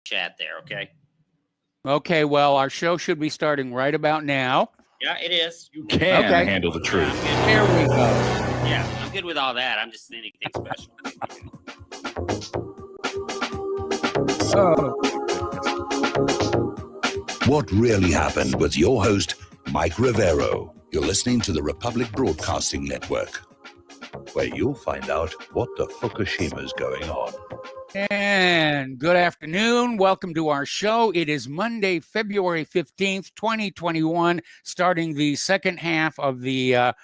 chat there, okay? Okay, well, our show should be starting right about now. Yeah, it is. You can handle the truth. There we go. Yeah, I'm good with all that. I'm just anything special. What really happened with your host, Mike Rivero. You're listening to the Republic Broadcasting Network, where you'll find out what the Fukushima's going on. And good afternoon. Welcome to our show. It is Monday, February 15th, 2021, starting the second half of the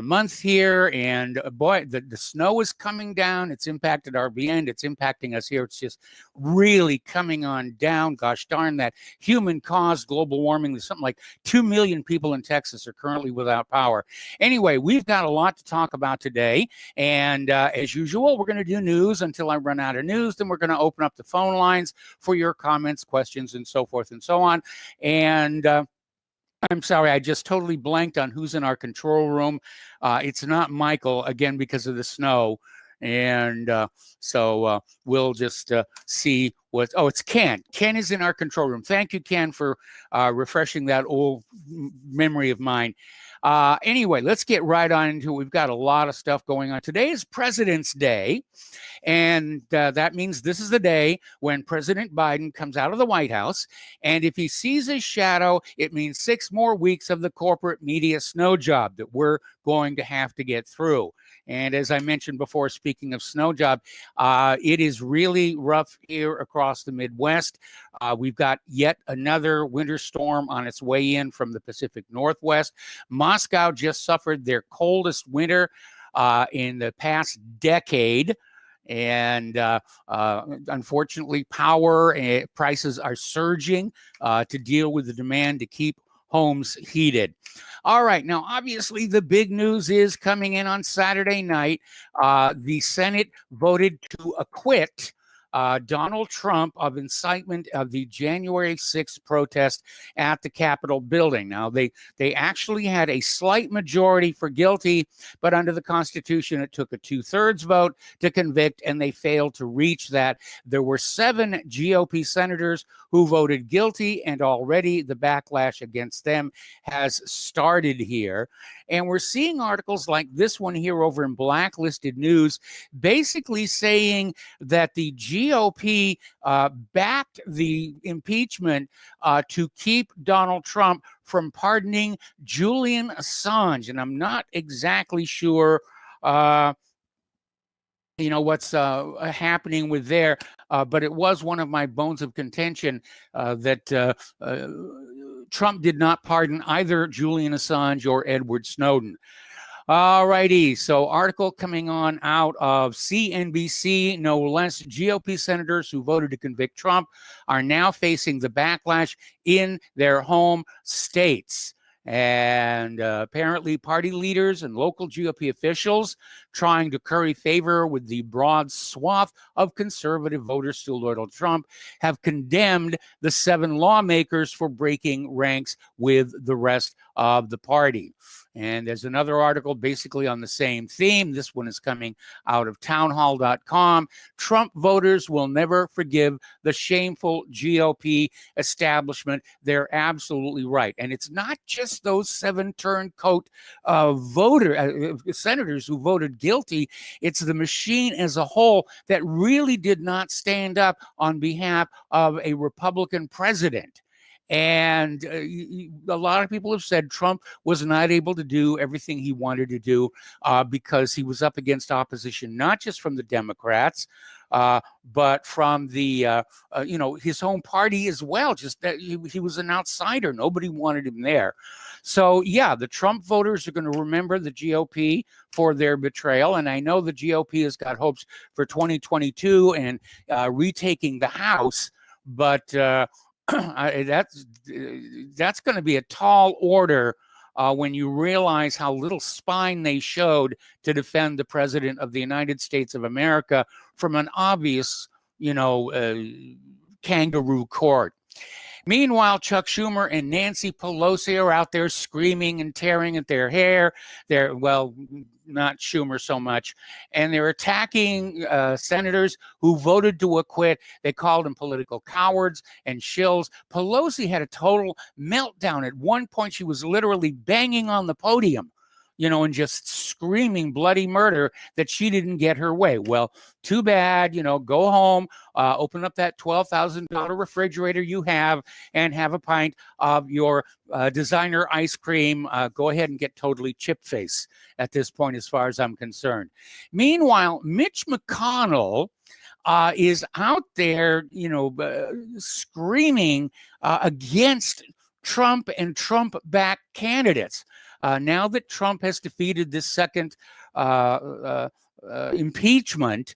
month here. And boy, the snow is coming down. It's impacted our end. It's impacting us here. It's just really coming on down. Gosh darn that human-caused global warming. There's something like 2 million people in Texas are currently without power. Anyway, we've got a lot to talk about today. And as usual, we're going to do news until I run out of news. Then we're going to open up the phone lines for your comments, questions, and so forth and so on. And I'm sorry, I just totally blanked on who's in our control room. It's not Michael, again, because of the snow. And so we'll just see what... Oh, it's Ken. Ken is in our control room. Thank you, Ken, for refreshing that old memory of mine. Anyway, let's get right on into it. We've got a lot of stuff going on. Today is President's Day, and that means this is the day when President Biden comes out of the White House, and if he sees his shadow, it means 6 more weeks of the corporate media snow job that we're going to have to get through. And as I mentioned before, speaking of snow job, it is really rough here across the Midwest. We've got yet another winter storm on its way in from the Pacific Northwest. Moscow just suffered their coldest winter in the past decade. And unfortunately, power prices are surging to deal with the demand to keep homes heated. All right. Now, obviously, the big news is coming in on Saturday night. The Senate voted to acquit Donald Trump of incitement of the January 6th protest at the Capitol building. Now, they actually had a slight majority for guilty, but under the Constitution, it took a 2/3 vote to convict, and they failed to reach that. There were 7 GOP senators who voted guilty, and already the backlash against them has started here. And we're seeing articles like this one here over in Blacklisted News, basically saying that the GOP backed the impeachment to keep Donald Trump from pardoning Julian Assange. And I'm not exactly sure what's happening with there, but it was one of my bones of contention that Trump did not pardon either Julian Assange or Edward Snowden. All righty. So article coming on out of CNBC, no less. GOP senators who voted to convict Trump are now facing the backlash in their home states. And apparently party leaders and local GOP officials trying to curry favor with the broad swath of conservative voters to Donald Trump have condemned the 7 lawmakers for breaking ranks with the rest of the party. And there's another article basically on the same theme. This one is coming out of townhall.com. Trump voters will never forgive the shameful GOP establishment. They're absolutely right. And it's not just those 7 turncoat senators who voted guilty. It's the machine as a whole that really did not stand up on behalf of a Republican president. And a lot of people have said Trump was not able to do everything he wanted to do because he was up against opposition, not just from the Democrats, but from the, his own party as well. Just that he was an outsider. Nobody wanted him there. So, yeah, the Trump voters are going to remember the GOP for their betrayal. And I know the GOP has got hopes for 2022 and retaking the House. But that's going to be a tall order when you realize how little spine they showed to defend the president of the United States of America from an obvious, kangaroo court. Meanwhile, Chuck Schumer and Nancy Pelosi are out there screaming and tearing at their hair. Well, not Schumer so much. And they're attacking senators who voted to acquit. They called them political cowards and shills. Pelosi had a total meltdown. At one point, she was literally banging on the podium, and just screaming bloody murder that she didn't get her way. Well, too bad, go home, open up that $12,000 refrigerator you have and have a pint of your designer ice cream. Go ahead and get totally chip-face at this point, as far as I'm concerned. Meanwhile, Mitch McConnell is out there, screaming against Trump and Trump-backed candidates. Now that Trump has defeated this second impeachment,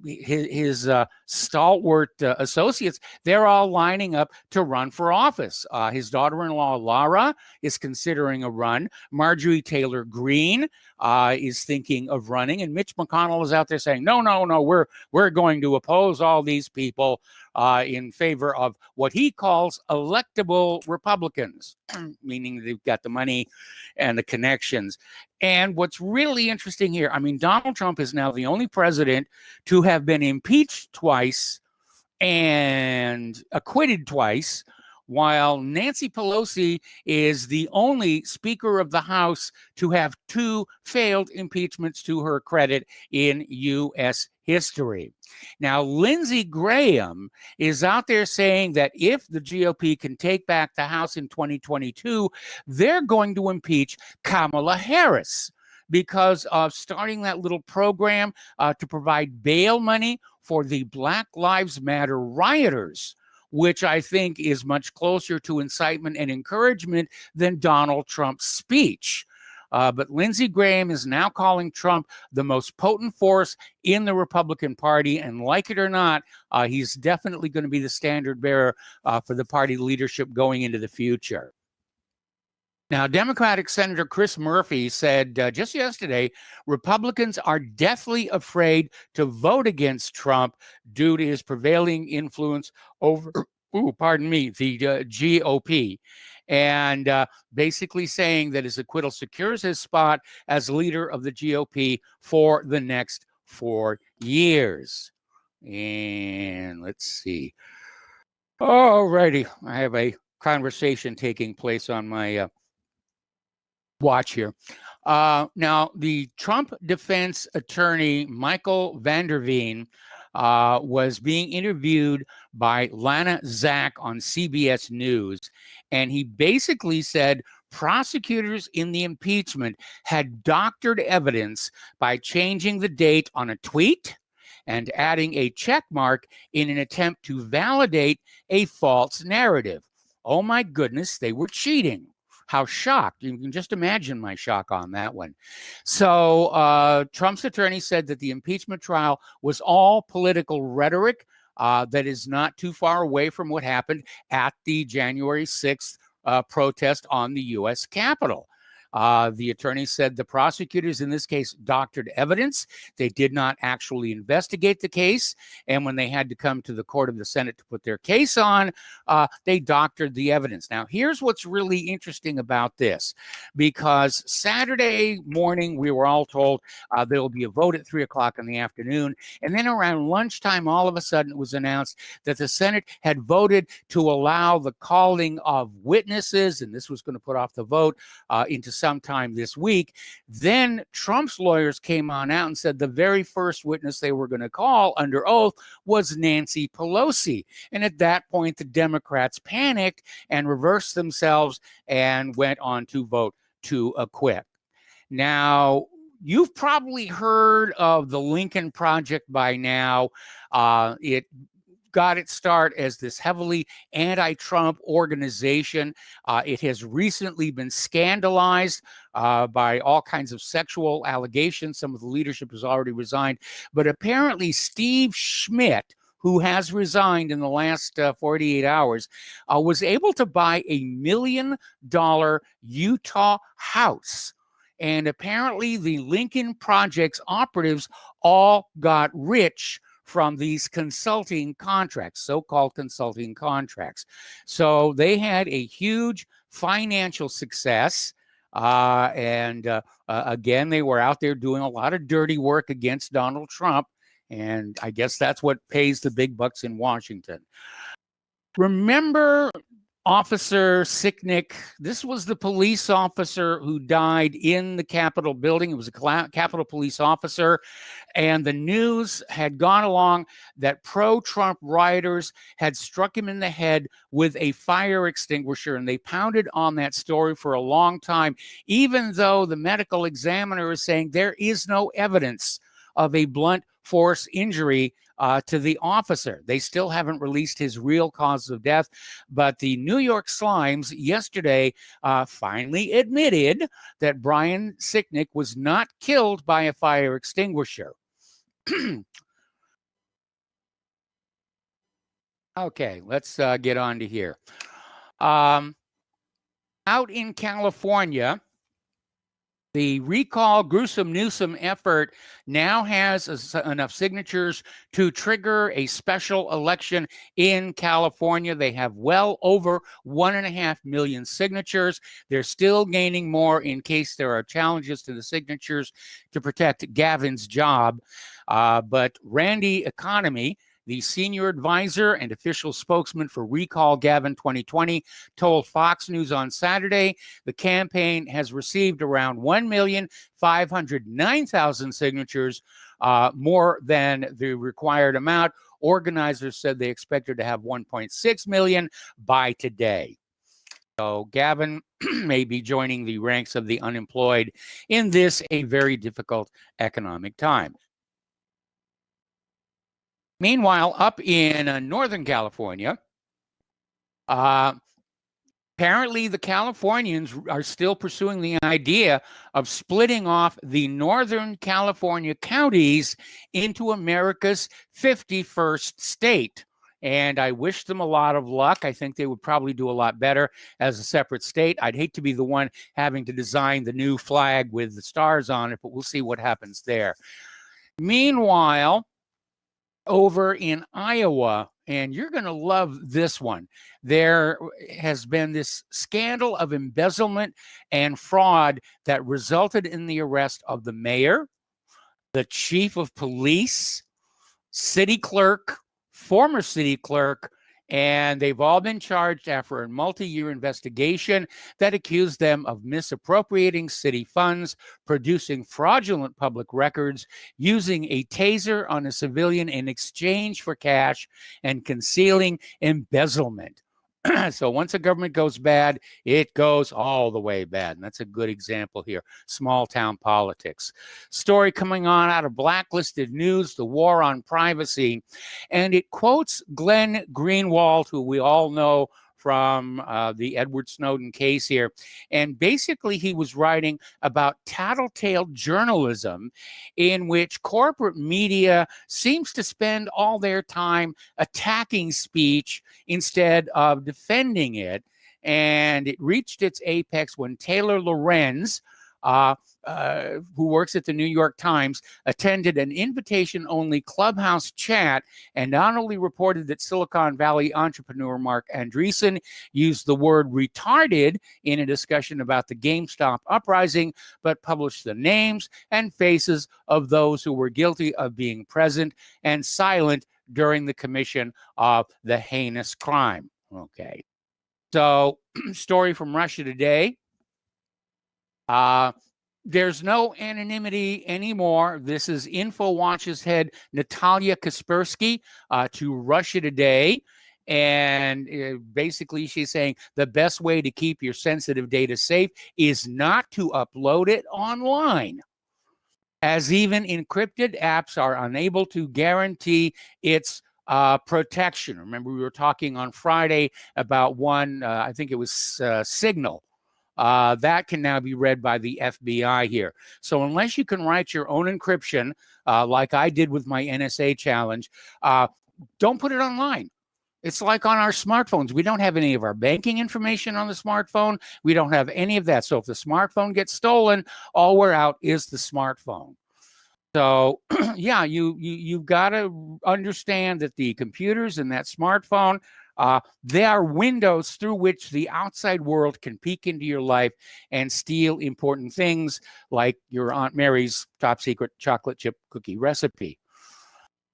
his stalwart associates, they're all lining up to run for office. His daughter-in-law, Laura, is considering a run. Marjorie Taylor Greene is thinking of running. And Mitch McConnell is out there saying, no, we're going to oppose all these people in favor of what he calls electable Republicans, meaning they've got the money and the connections. And what's really interesting here, Donald Trump is now the only president to have been impeached twice and acquitted twice, while Nancy Pelosi is the only Speaker of the House to have two failed impeachments to her credit in U.S. history. Now, Lindsey Graham is out there saying that if the GOP can take back the House in 2022, they're going to impeach Kamala Harris because of starting that little program to provide bail money for the Black Lives Matter rioters, which I think is much closer to incitement and encouragement than Donald Trump's speech. But Lindsey Graham is now calling Trump the most potent force in the Republican Party. And like it or not, he's definitely going to be the standard bearer for the party leadership going into the future. Now, Democratic Senator Chris Murphy said just yesterday, Republicans are deathly afraid to vote against Trump due to his prevailing influence over, the GOP. And basically saying that his acquittal secures his spot as leader of the GOP for the next 4 years. And let's see. All righty. I have a conversation taking place on my watch here. Now, the Trump defense attorney, Michael Vanderveen, was being interviewed by Lana Zak on CBS News. And he basically said prosecutors in the impeachment had doctored evidence by changing the date on a tweet and adding a check mark in an attempt to validate a false narrative. Oh my goodness, they were cheating. How shocked. You can just imagine my shock on that one. So Trump's attorney said that the impeachment trial was all political rhetoric that is not too far away from what happened at the January 6th protest on the U.S. Capitol. The attorney said the prosecutors in this case doctored evidence. They did not actually investigate the case. And when they had to come to the court of the Senate to put their case on, they doctored the evidence. Now, here's what's really interesting about this, because Saturday morning, we were all told there will be a vote at 3 o'clock in the afternoon. And then around lunchtime, all of a sudden it was announced that the Senate had voted to allow the calling of witnesses, and this was going to put off the vote into sometime this week. Then Trump's lawyers came on out and said the very first witness they were going to call under oath was Nancy Pelosi. And at that point, the Democrats panicked and reversed themselves and went on to vote to acquit. Now, you've probably heard of the Lincoln Project by now. It got its start as this heavily anti-Trump organization. It has recently been scandalized by all kinds of sexual allegations. Some of the leadership has already resigned. But apparently Steve Schmidt, who has resigned in the last 48 hours, was able to buy $1 million Utah house. And apparently the Lincoln Project's operatives all got rich from these consulting contracts, so-called consulting contracts. So they had a huge financial success. Again, they were out there doing a lot of dirty work against Donald Trump. And I guess that's what pays the big bucks in Washington. Remember Officer Sicknick? This was the police officer who died in the Capitol building. It was a Capitol police officer. And the news had gone along that pro-Trump rioters had struck him in the head with a fire extinguisher. And they pounded on that story for a long time, even though the medical examiner is saying there is no evidence of a blunt force injury to the officer. They still haven't released his real cause of death, but the New York Slimes yesterday finally admitted that Brian Sicknick was not killed by a fire extinguisher. Okay, let's get on to here. Out in California, the recall Gruesome Newsom effort now has enough signatures to trigger a special election in California. They have well over 1.5 million signatures. They're still gaining more in case there are challenges to the signatures to protect Gavin's job. But Randy Economy, the senior advisor and official spokesman for Recall Gavin 2020, told Fox News on Saturday the campaign has received around 1,509,000 signatures, more than the required amount. Organizers said they expected to have 1.6 million by today. So Gavin may be joining the ranks of the unemployed in this, a very difficult economic time. Meanwhile, up in Northern California, apparently the Californians are still pursuing the idea of splitting off the Northern California counties into America's 51st state. And I wish them a lot of luck. I think they would probably do a lot better as a separate state. I'd hate to be the one having to design the new flag with the stars on it, but we'll see what happens there. Meanwhile, over in Iowa, and you're going to love this one, there has been this scandal of embezzlement and fraud that resulted in the arrest of the mayor, the chief of police, city clerk, former city clerk, and they've all been charged after a multi-year investigation that accused them of misappropriating city funds, producing fraudulent public records, using a taser on a civilian in exchange for cash, and concealing embezzlement. So once a government goes bad, it goes all the way bad. And that's a good example here. Small town politics. Story coming on out of Blacklisted News, the war on privacy. And it quotes Glenn Greenwald, who we all know from the Edward Snowden case here. And basically, he was writing about tattletale journalism in which corporate media seems to spend all their time attacking speech instead of defending it. And it reached its apex when Taylor Lorenz, who works at the New York Times, attended an invitation-only Clubhouse chat and not only reported that Silicon Valley entrepreneur Mark Andreessen used the word retarded in a discussion about the GameStop uprising, but published the names and faces of those who were guilty of being present and silent during the commission of the heinous crime. Okay. So, story from Russia Today. There's no anonymity anymore. This is InfoWatch's head Natalia Kaspersky to Russia Today. And basically, she's saying the best way to keep your sensitive data safe is not to upload it online, as even encrypted apps are unable to guarantee its protection. Remember, we were talking on Friday about one, I think it was Signal. That can now be read by the FBI here. So unless you can write your own encryption, like I did with my NSA challenge, don't put it online. It's like on our smartphones. We don't have any of our banking information on the smartphone. We don't have any of that. So if the smartphone gets stolen, all we're out is the smartphone. So, yeah, you've got to understand that the computers and that smartphone, they are windows through which the outside world can peek into your life and steal important things like your Aunt Mary's top secret chocolate chip cookie recipe.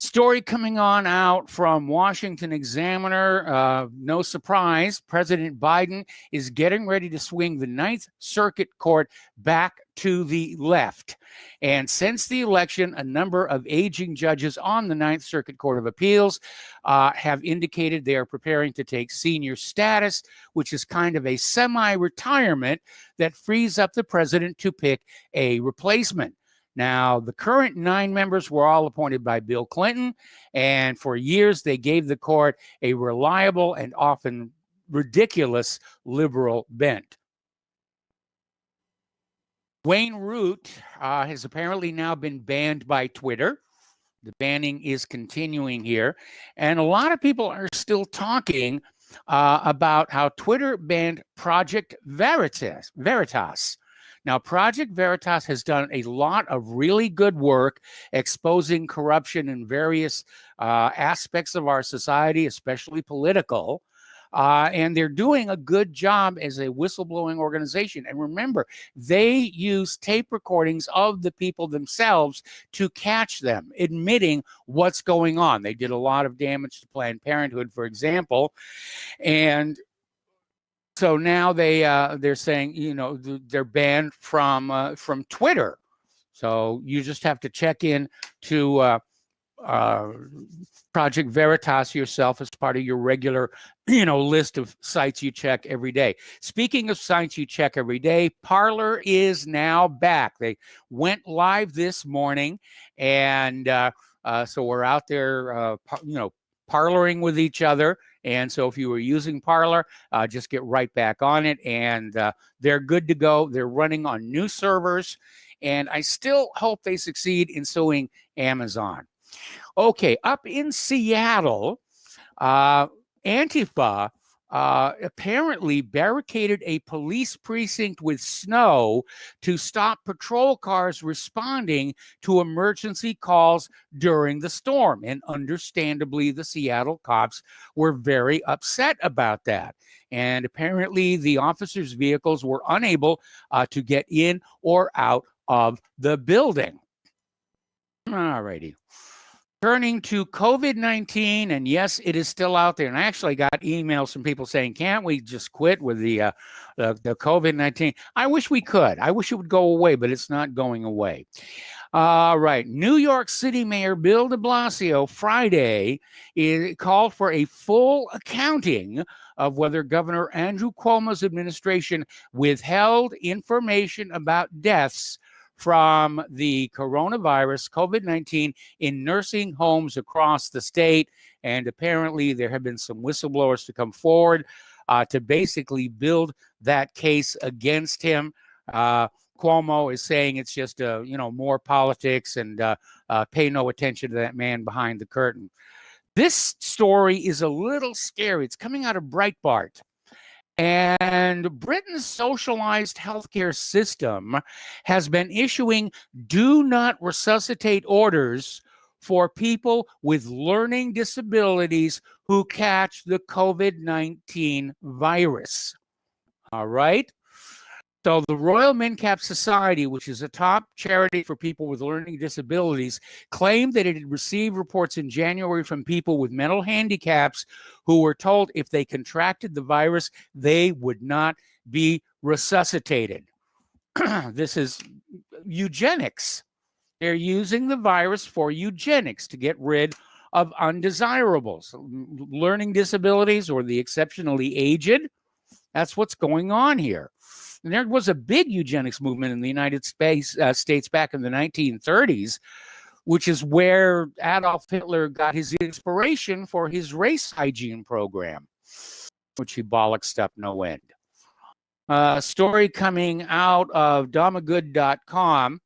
Story coming on out from Washington Examiner. No surprise, President Biden is getting ready to swing the Ninth Circuit Court back to the left. And since the election, a number of aging judges on the Ninth Circuit Court of Appeals have indicated they are preparing to take senior status, which is kind of a semi-retirement that frees up the president to pick a replacement. Now, the current 9 members were all appointed by Bill Clinton, and for years they gave the court a reliable and often ridiculous liberal bent. Wayne Root has apparently now been banned by Twitter. The banning is continuing here, and a lot of people are still talking about how Twitter banned Project Veritas. Now, Project Veritas has done a lot of really good work exposing corruption in various aspects of our society, especially political. And they're doing a good job as a whistleblowing organization. And remember, they use tape recordings of the people themselves to catch them, admitting what's going on. They did a lot of damage to Planned Parenthood, for example. And so now they're saying, you know, they're banned from Twitter. So you just have to check in to Project Veritas yourself as part of your regular, you know, list of sites you check every day. Speaking of sites you check every day, Parler is now back. They went live this morning, and so we're out there, you know, parloring with each other. And so if you were using Parler, just get right back on it. And they're good to go. They're running on new servers. And I still hope they succeed in suing Amazon. Okay, up in Seattle, Antifa apparently barricaded a police precinct with snow to stop patrol cars responding to emergency calls during the storm. And understandably, the Seattle cops were very upset about that. And apparently, the officers' vehicles were unable to get in or out of the building. All righty. Turning to COVID-19, and yes, it is still out there. And I actually got emails from people saying, can't we just quit with the COVID-19? I wish we could. I wish it would go away, but it's not going away. All right. New York City Mayor Bill de Blasio Friday called for a full accounting of whether Governor Andrew Cuomo's administration withheld information about deaths from the coronavirus, COVID-19, in nursing homes across the state. And apparently there have been some whistleblowers to come forward to basically build that case against him. Cuomo is saying it's just, you know, more politics, and pay no attention to that man behind the curtain. This story is a little scary. It's coming out of Breitbart. And Britain's socialized healthcare system has been issuing do not resuscitate orders for people with learning disabilities who catch the COVID-19 virus. All right. So the Royal MenCap Society, which is a top charity for people with learning disabilities, claimed that it had received reports in January from people with mental handicaps who were told if they contracted the virus, they would not be resuscitated. This is eugenics. They're using the virus for eugenics to get rid of undesirables, learning disabilities, or the exceptionally aged. That's what's going on here. And there was a big eugenics movement in the United States back in the 1930s, which is where Adolf Hitler got his inspiration for his race hygiene program, which he bollocksed up no end. Story coming out of Domagood.com.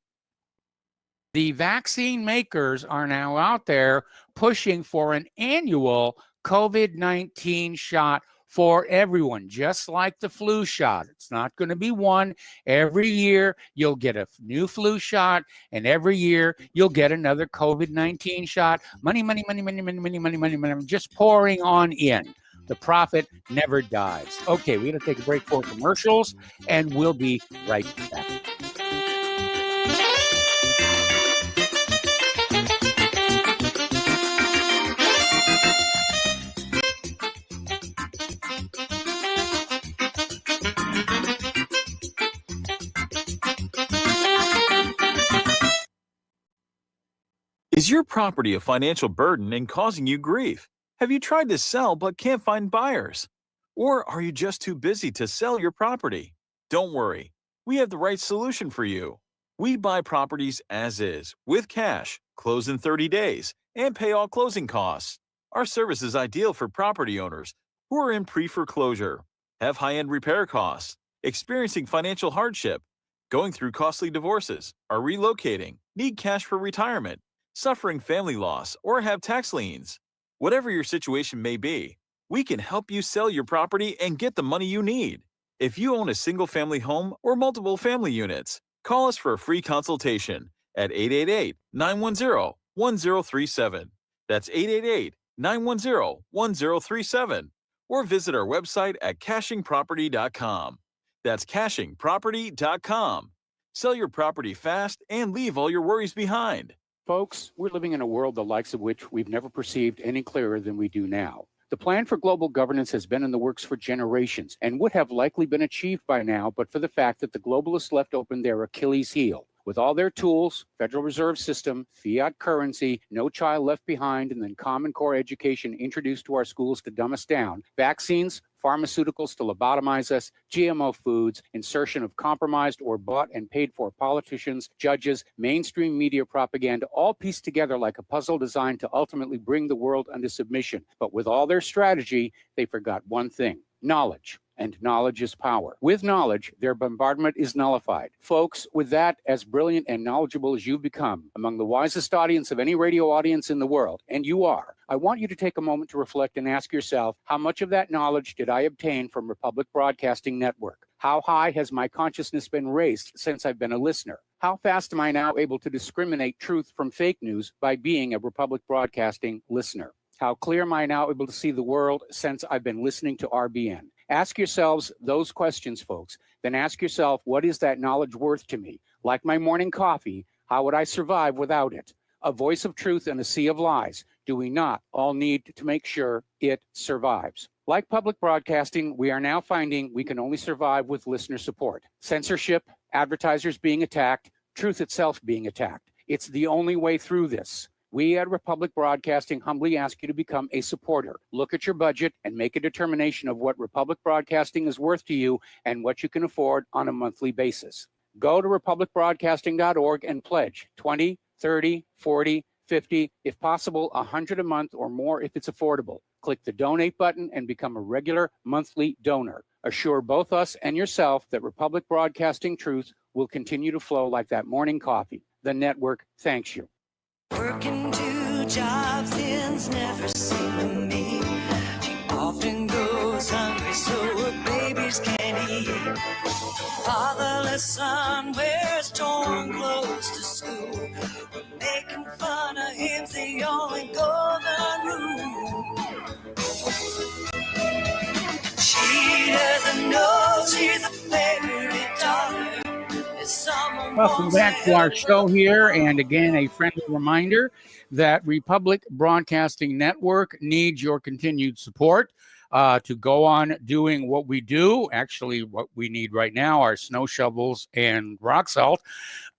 The vaccine makers are now out there pushing for an annual COVID-19 shot for everyone, just like the flu shot. It's not going to be one. Every year you'll get a new flu shot, and every year you'll get another COVID-19 shot. Money, money, money, money, money, money, money, money, money, just pouring on in. The profit never dies. Okay, we're going to take a break for commercials, and we'll be right back. Is your property a financial burden and causing you grief? Have you tried to sell but can't find buyers? Or are you just too busy to sell your property? Don't worry, we have the right solution for you. We buy properties as is, with cash, close in 30 days, and pay all closing costs. Our service is ideal for property owners who are in pre-foreclosure, have high-end repair costs, experiencing financial hardship, going through costly divorces, are relocating, need cash for retirement, suffering family loss, or have tax liens. Whatever your situation may be, we can help you sell your property and get the money you need. If you own a single-family home or multiple family units, call us for a free consultation at 888-910-1037. That's 888-910-1037. Or visit our website at cashingproperty.com. That's cashingproperty.com. Sell your property fast and leave all your worries behind. Folks, we're living in a world the likes of which we've never perceived any clearer than we do now. The plan for global governance has been in the works for generations and would have likely been achieved by now, but for the fact that the globalists left open their Achilles heel. With all their tools, Federal Reserve System, fiat currency, no child left behind, and then Common Core education introduced to our schools to dumb us down, vaccines, pharmaceuticals to lobotomize us, GMO foods, insertion of compromised or bought and paid for politicians, judges, mainstream media propaganda, all pieced together like a puzzle designed to ultimately bring the world under submission. But with all their strategy, they forgot one thing: knowledge. And knowledge is power. With knowledge, their bombardment is nullified. Folks, with that, as brilliant and knowledgeable as you've become, among the wisest audience of any radio audience in the world, and you are, I want you to take a moment to reflect and ask yourself, how much of that knowledge did I obtain from Republic Broadcasting Network? How high has my consciousness been raised since I've been a listener? How fast am I now able to discriminate truth from fake news by being a Republic Broadcasting listener? How clear am I now able to see the world since I've been listening to RBN? Ask yourselves those questions, folks. Then ask yourself, what is that knowledge worth to me? Like my morning coffee, how would I survive without it? A voice of truth in a sea of lies. Do we not all need to make sure it survives? Like public broadcasting, we are now finding we can only survive with listener support. Censorship, advertisers being attacked, truth itself being attacked. It's the only way through this. We at Republic Broadcasting humbly ask you to become a supporter. Look at your budget and make a determination of what Republic Broadcasting is worth to you and what you can afford on a monthly basis. Go to republicbroadcasting.org and pledge 20, 30, 40, 50, if possible, 100 a month or more if it's affordable. Click the donate button and become a regular monthly donor. Assure both us and yourself that Republic Broadcasting truth will continue to flow like that morning coffee. The network thanks you. Working 2 jobs ends never seem to me. She often goes hungry so her babies can't eat. Fatherless son wears torn clothes to school. We're making fun of him's the only golden rule. She doesn't know she's a favorite daughter. Welcome back to our show here. And again, a friendly reminder that Republic Broadcasting Network needs your continued support to go on doing what we do. Actually, what we need right now are snow shovels and rock salt.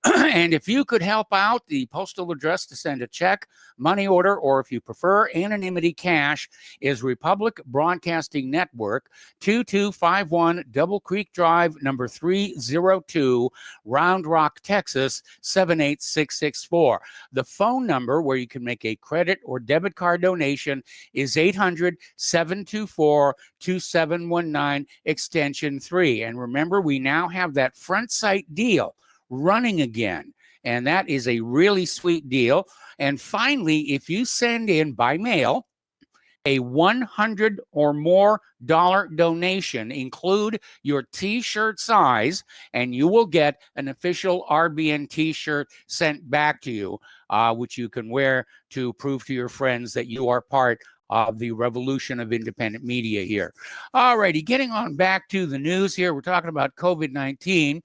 And if you could help out, the postal address to send a check, money order, or if you prefer anonymity cash, is Republic Broadcasting Network, 2251 Double Creek Drive, number 302, Round Rock, Texas, 78664. The phone number where you can make a credit or debit card donation is 800-724-2719, extension 3. And remember, we now have that front site deal running again, and that is a really sweet deal. And finally, if you send in by mail a $100 or more donation, include your t-shirt size, and you will get an official RBN t-shirt sent back to you, which you can wear to prove to your friends that you are part of the revolution of independent media here. All righty, getting on back to the news here. We're talking about COVID-19.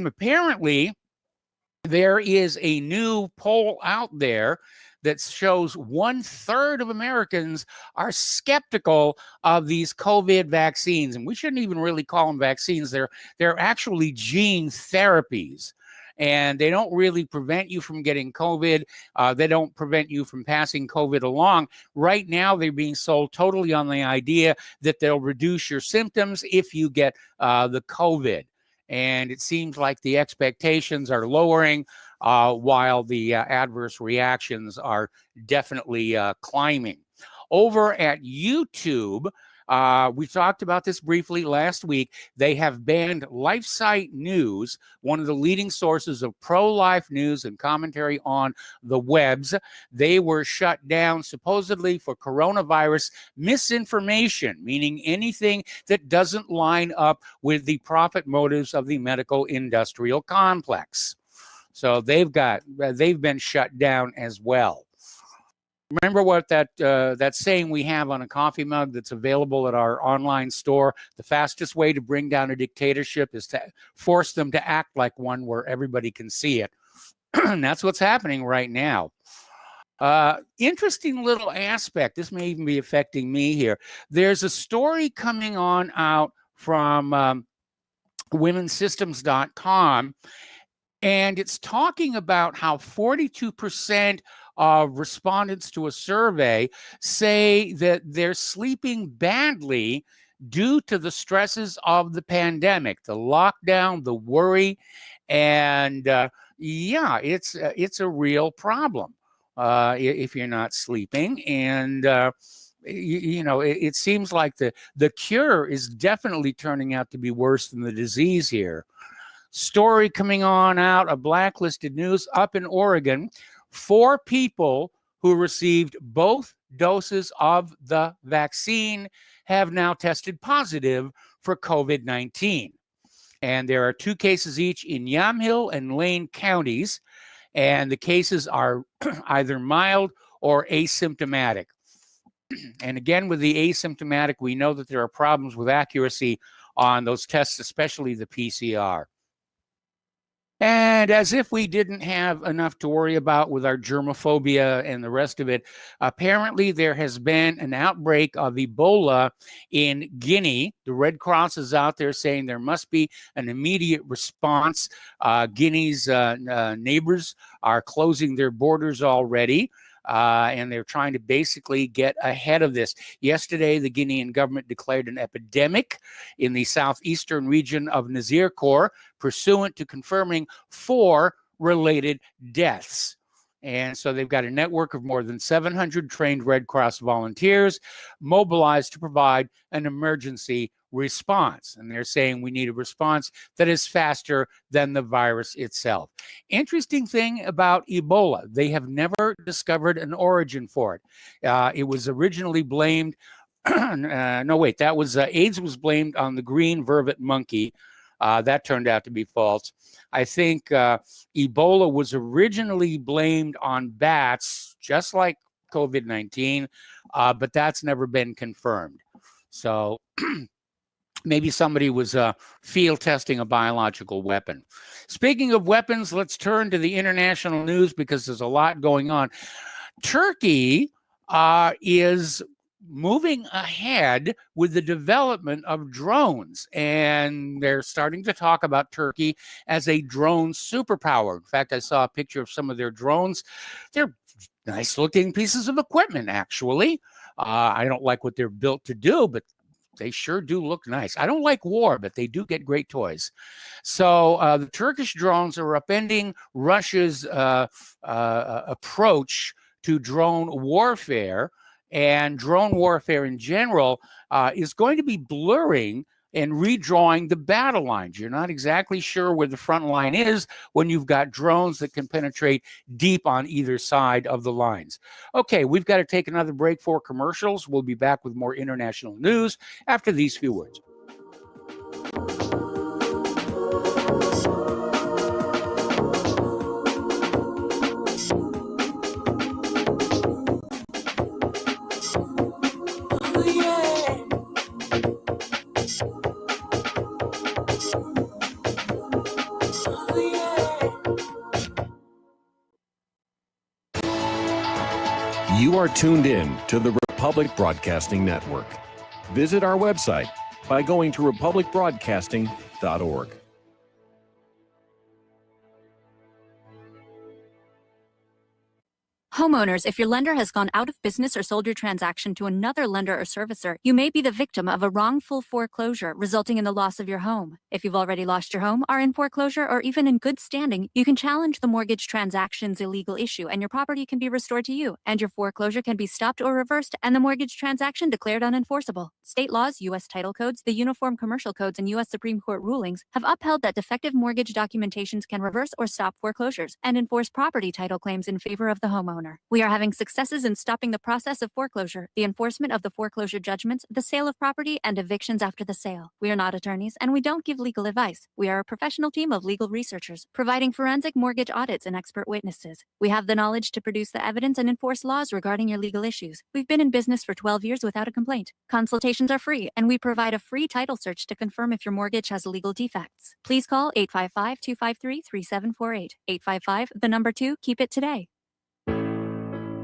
Apparently, there is a new poll out there that shows 1/3 of Americans are skeptical of these COVID vaccines. And we shouldn't even really call them vaccines. They're actually gene therapies. And they don't really prevent you from getting COVID. They don't prevent you from passing COVID along. Right now, they're being sold totally on the idea that they'll reduce your symptoms if you get the COVID. And it seems like the expectations are lowering while the adverse reactions are definitely climbing. Over at YouTube, we talked about this briefly last week. They have banned LifeSite News, one of the leading sources of pro-life news and commentary on the webs. They were shut down supposedly for coronavirus misinformation, meaning anything that doesn't line up with the profit motives of the medical industrial complex. So they've been shut down as well. Remember what that saying we have on a coffee mug that's available at our online store? The fastest way to bring down a dictatorship is to force them to act like one where everybody can see it. And that's what's happening right now. Interesting little aspect. This may even be affecting me here. There's a story coming on out from womensystems.com, and it's talking about how 42% of respondents to a survey say that they're sleeping badly due to the stresses of the pandemic, the lockdown, the worry, and yeah, it's a real problem if you're not sleeping. And you know, it seems like the cure is definitely turning out to be worse than the disease here. Story coming on out of Blacklisted News up in Oregon. 4 people who received both doses of the vaccine have now tested positive for COVID-19. And there are 2 cases each in Yamhill and Lane counties. And the cases are either mild or asymptomatic. And again, with the asymptomatic, we know that there are problems with accuracy on those tests, especially the PCR. And as if we didn't have enough to worry about with our germophobia and the rest of it, apparently there has been an outbreak of Ebola in Guinea. The Red Cross is out there saying there must be an immediate response. Guinea's neighbors are closing their borders already. And they're trying to basically get ahead of this. Yesterday, the Guinean government declared an epidemic in the southeastern region of Nizirkor, pursuant to confirming 4 related deaths. And so they've got a network of more than 700 trained Red Cross volunteers mobilized to provide an emergency response. And they're saying we need a response that is faster than the virus itself. Interesting thing about Ebola, they have never discovered an origin for it. It was originally blamed, AIDS was blamed on the green vervet monkey. That turned out to be false. I think Ebola was originally blamed on bats, just like COVID-19, but that's never been confirmed. So maybe somebody was field testing a biological weapon. Speaking of weapons, let's turn to the international news because there's a lot going on. Turkey is moving ahead with the development of drones, and they're starting to talk about Turkey as a drone superpower. In fact, I saw a picture of some of their drones. They're nice looking pieces of equipment, actually. I don't like what they're built to do, but they sure do look nice. I don't like war, but they do get great toys. So the Turkish drones are upending Russia's approach to drone warfare. And drone warfare in general is going to be blurring and redrawing the battle lines. You're not exactly sure where the front line is when you've got drones that can penetrate deep on either side of the lines. Okay, we've got to take another break for commercials. We'll be back with more international news after these few words. You are tuned in to the Republic Broadcasting Network. Visit our website by going to republicbroadcasting.org. Homeowners, if your lender has gone out of business or sold your transaction to another lender or servicer, you may be the victim of a wrongful foreclosure resulting in the loss of your home. If you've already lost your home, are in foreclosure, or even in good standing, you can challenge the mortgage transaction's illegal issue and your property can be restored to you, and your foreclosure can be stopped or reversed and the mortgage transaction declared unenforceable. State laws, U.S. title codes, the Uniform Commercial Codes, and U.S. Supreme Court rulings have upheld that defective mortgage documentations can reverse or stop foreclosures and enforce property title claims in favor of the homeowner. We are having successes in stopping the process of foreclosure, the enforcement of the foreclosure judgments, the sale of property, and evictions after the sale. We are not attorneys, and we don't give legal advice. We are a professional team of legal researchers, providing forensic mortgage audits and expert witnesses. We have the knowledge to produce the evidence and enforce laws regarding your legal issues. We've been in business for 12 years without a complaint. Consultations are free, and we provide a free title search to confirm if your mortgage has legal defects. Please call 855-253-3748. 855, 2, keep it today.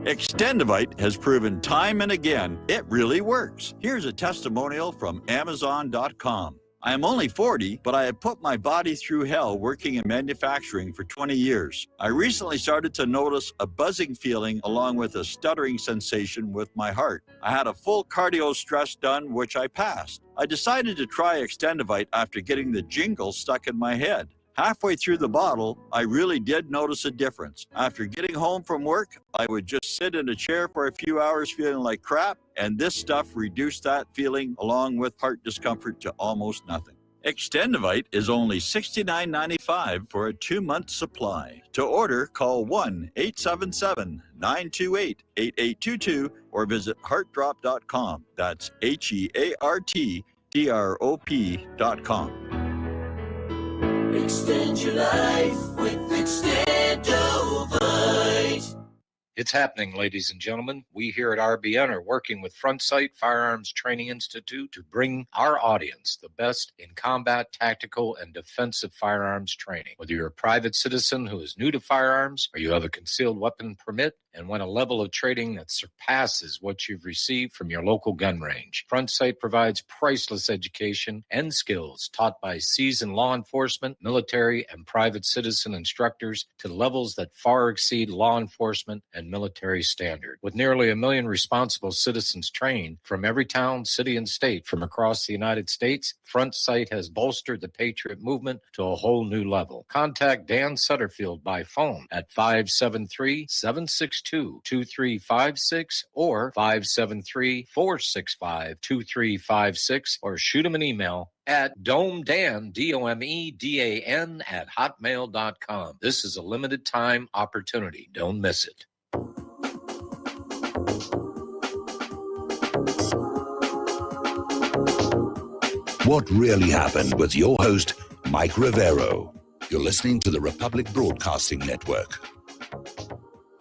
Extendivite has proven time and again it really works. Here's a testimonial from Amazon.com. I am only 40, but I have put my body through hell working in manufacturing for 20 years. I recently started to notice a buzzing feeling along with a stuttering sensation with my heart. I had a full cardio stress done, which I passed. I decided to try Extendivite after getting the jingle stuck in my head. Halfway through the bottle, I really did notice a difference. After getting home from work, I would just sit in a chair for a few hours feeling like crap, and this stuff reduced that feeling along with heart discomfort to almost nothing. Extendivite is only $69.95 for a 2-month supply. To order, call 1-877-928-8822 or visit heartdrop.com. That's HEARTDROP.com. Extend your life with Extendovite. It's happening, ladies and gentlemen. We here at RBN are working with Front Sight Firearms Training Institute to bring our audience the best in combat, tactical, and defensive firearms training. Whether you're a private citizen who is new to firearms or you have a concealed weapon permit and want a level of training that surpasses what you've received from your local gun range, Front Sight provides priceless education and skills taught by seasoned law enforcement, military, and private citizen instructors to levels that far exceed law enforcement and military standard. With nearly 1 million responsible citizens trained from every town, city, and state from across the United States, Front Sight has bolstered the Patriot movement to a whole new level. Contact Dan Sutterfield by phone at 573-762-2356 or 573-465-2356 or shoot him an email at domedan, DOMEDAN at hotmail.com. This is a limited time opportunity. Don't miss it. What really happened with your host, Mike Rivero. You're listening to the Republic Broadcasting Network.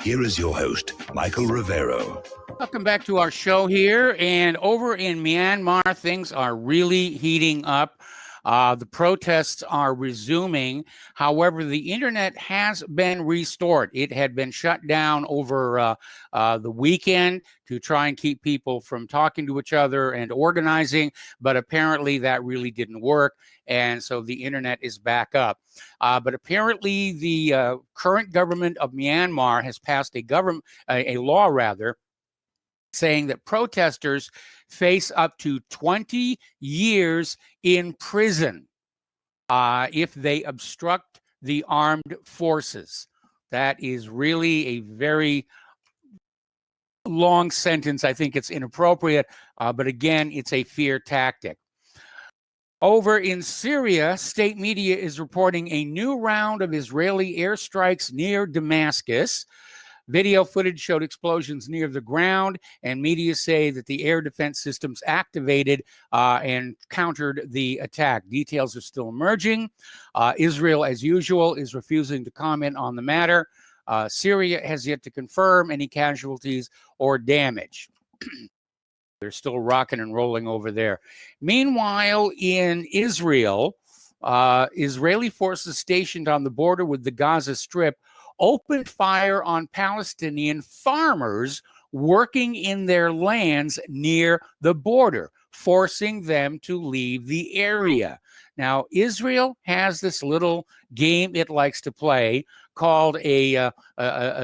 Here is your host, Michael Rivero. Welcome back to our show here. And over in Myanmar, things are really heating up. The protests are resuming. However, the internet has been restored. It had been shut down over the weekend to try and keep people from talking to each other and organizing, but apparently that really didn't work. And so the internet is back up. But apparently the current government of Myanmar has passed a law saying that protesters face up to 20 years in prison if they obstruct the armed forces. That is really a very long sentence. I think it's inappropriate, but again, it's a fear tactic. Over in Syria, state media is reporting a new round of Israeli airstrikes near Damascus. Video footage showed explosions near the ground, and media say that the air defense systems activated and countered the attack. Details are still emerging. Israel, as usual, is refusing to comment on the matter. Syria has yet to confirm any casualties or damage. They're still rocking and rolling over there. Meanwhile, in Israel, Israeli forces stationed on the border with the Gaza Strip opened fire on Palestinian farmers working in their lands near the border, forcing them to leave the area. Now, Israel has this little game it likes to play called a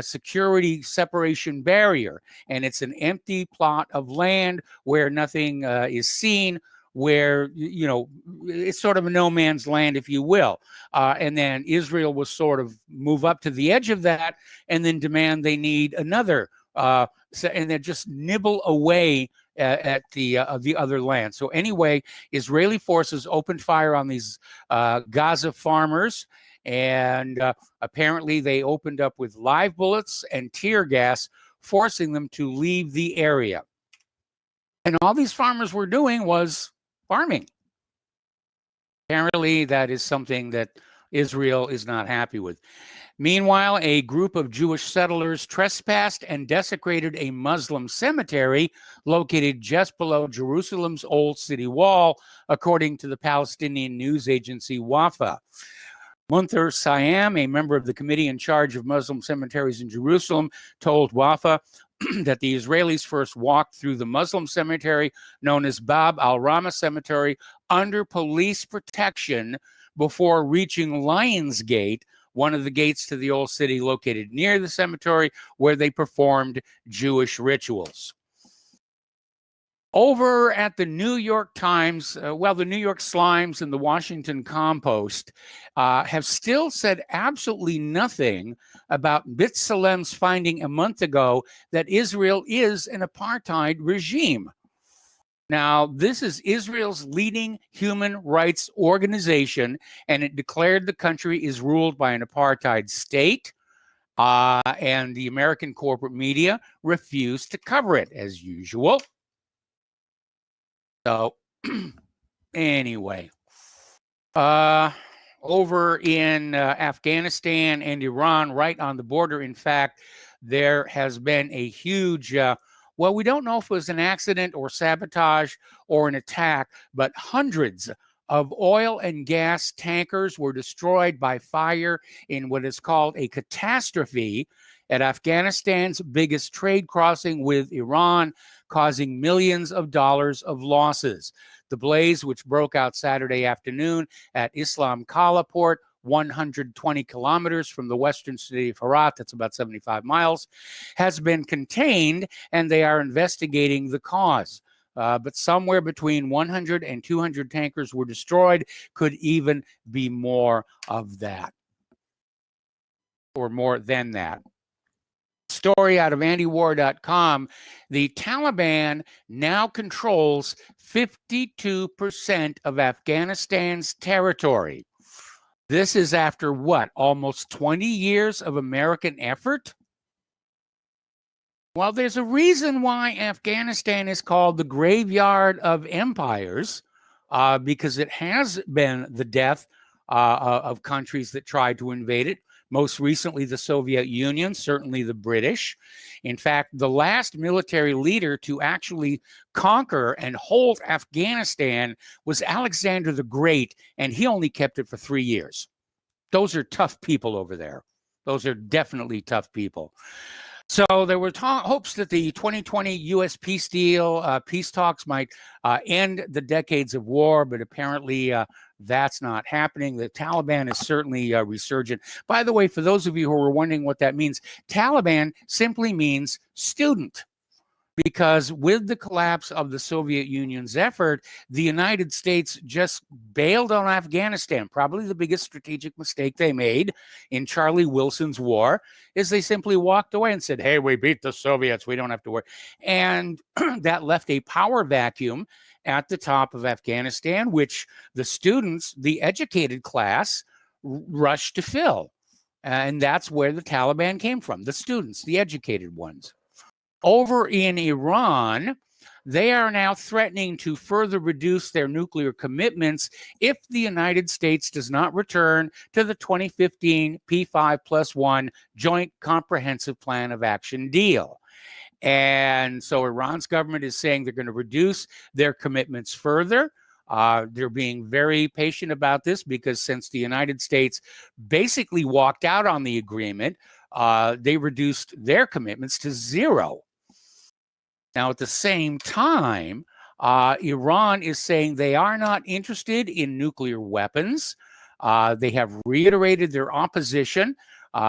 security separation barrier, and it's an empty plot of land where nothing is seen, where, you know, it's sort of a no man's land, if you will. And then Israel will sort of move up to the edge of that and then demand they need another, and then just nibble away at the other land. So anyway, Israeli forces opened fire on these Gaza farmers, and apparently they opened up with live bullets and tear gas, forcing them to leave the area. And all these farmers were doing was farming. Apparently, that is something that Israel is not happy with. Meanwhile, a group of Jewish settlers trespassed and desecrated a Muslim cemetery located just below Jerusalem's Old City Wall, according to the Palestinian news agency Wafa. Munther Siam, a member of the committee in charge of Muslim cemeteries in Jerusalem, told Wafa that the Israelis first walked through the Muslim cemetery known as Bab al-Rama Cemetery under police protection before reaching Lion's Gate, one of the gates to the old city located near the cemetery, where they performed Jewish rituals. Over at the New York Times, the New York Slimes and the Washington Compost have still said absolutely nothing about B'Tselem's finding a month ago that Israel is an apartheid regime. Now, this is Israel's leading human rights organization, and it declared the country is ruled by an apartheid state, and the American corporate media refused to cover it, as usual. So, anyway, over in Afghanistan and Iran, right on the border, in fact, there has been a huge, we don't know if it was an accident or sabotage or an attack, but hundreds of oil and gas tankers were destroyed by fire in what is called a catastrophe at Afghanistan's biggest trade crossing with Iran, causing millions of dollars of losses. The blaze, which broke out Saturday afternoon at Islam Kala port, 120 kilometers from the western city of Herat, that's about 75 miles, has been contained, and they are investigating the cause. But somewhere between 100 and 200 tankers were destroyed, could even be more of that, or more than that. Story out of antiwar.com, the Taliban now controls 52% of Afghanistan's territory. This is after what, almost 20 years of American effort? Well, there's a reason why Afghanistan is called the graveyard of empires, because it has been the death of countries that tried to invade it. Most recently, the Soviet Union, certainly the British. In fact, the last military leader to actually conquer and hold Afghanistan was Alexander the Great, and he only kept it for 3 years. Those are tough people over there. Those are definitely tough people. So there were hopes that the 2020 U.S. peace deal, peace talks might end the decades of war, but apparently that's not happening. The Taliban is certainly resurgent. By the way, for those of you who are wondering what that means, Taliban simply means student. because with the collapse of the Soviet Union's effort, the United States just bailed on Afghanistan. Probably the biggest strategic mistake they made in Charlie Wilson's war is they simply walked away and said, hey, we beat the Soviets, we don't have to worry. And that left a power vacuum at the top of Afghanistan, which the students, the educated class, rushed to fill. And that's where the Taliban came from, the students, the educated ones. Over in Iran, they are now threatening to further reduce their nuclear commitments if the United States does not return to the 2015 P5+1 Joint Comprehensive Plan of Action deal. And so Iran's government is saying they're going to reduce their commitments further. They're being very patient about this because since the United States basically walked out on the agreement, they reduced their commitments to zero. Now, at the same time, Iran is saying they are not interested in nuclear weapons. They have reiterated their opposition,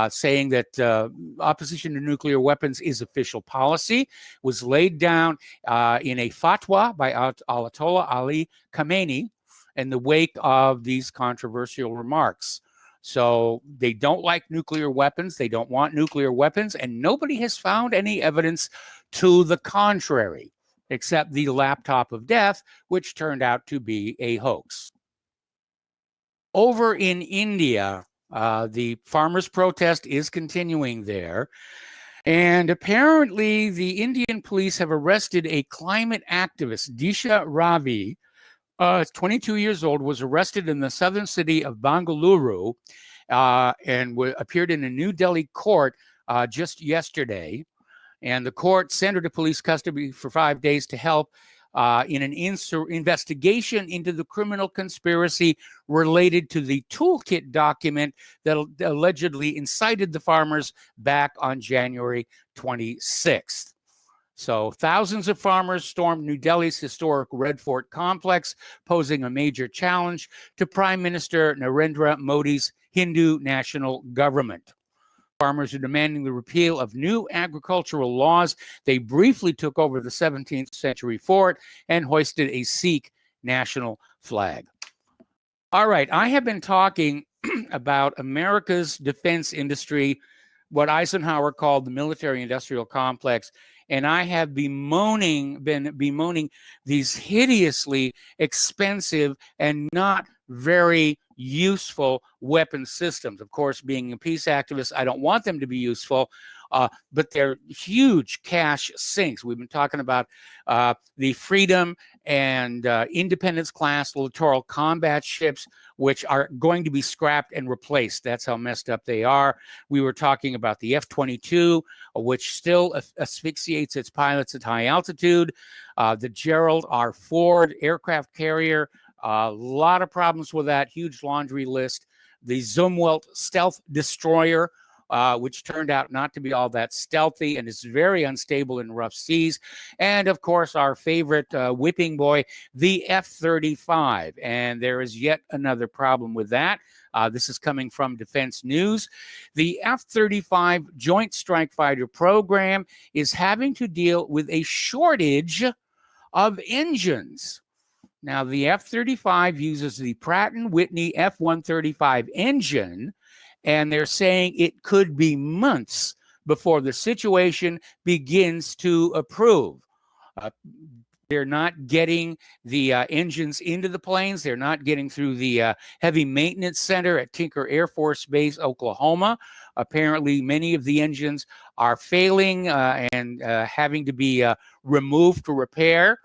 saying that opposition to nuclear weapons is official policy, was laid down in a fatwa by Ayatollah Ali Khamenei in the wake of these controversial remarks. So they don't like nuclear weapons. They don't want nuclear weapons. And nobody has found any evidence to the contrary, except the laptop of death, which turned out to be a hoax. Over in India, the farmers' protest is continuing there. And apparently the Indian police have arrested a climate activist, Disha Ravi, 22 years old, was arrested in the southern city of Bengaluru and appeared in a New Delhi court just yesterday. And the court sent her to police custody for 5 days to help in an investigation into the criminal conspiracy related to the toolkit document that allegedly incited the farmers back on January 26th. So thousands of farmers stormed New Delhi's historic Red Fort complex, posing a major challenge to Prime Minister Narendra Modi's Hindu national government. Farmers are demanding the repeal of new agricultural laws. They briefly took over the 17th century fort and hoisted a Sikh national flag. All right, I have been talking about America's defense industry, what Eisenhower called the military-industrial complex, and I have been bemoaning these hideously expensive and not very useful weapon systems. Of course, being a peace activist, I don't want them to be useful, but they're huge cash sinks. We've been talking about the Freedom and Independence class littoral combat ships, which are going to be scrapped and replaced. That's how messed up they are. We were talking about the F-22, which still asphyxiates its pilots at high altitude. The Gerald R. Ford aircraft carrier, a lot of problems with that, huge laundry list. The Zumwalt stealth destroyer, which turned out not to be all that stealthy and is very unstable in rough seas. And of course, our favorite whipping boy, the F-35. And there is yet another problem with that. This is coming from Defense News. The F-35 Joint Strike Fighter program is having to deal with a shortage of engines. Now, the F-35 uses the Pratt & Whitney F-135 engine, and they're saying it could be months before the situation begins to improve. They're not getting the engines into the planes. They're not getting through the heavy maintenance center at Tinker Air Force Base, Oklahoma. Apparently, many of the engines are failing and having to be removed for repair.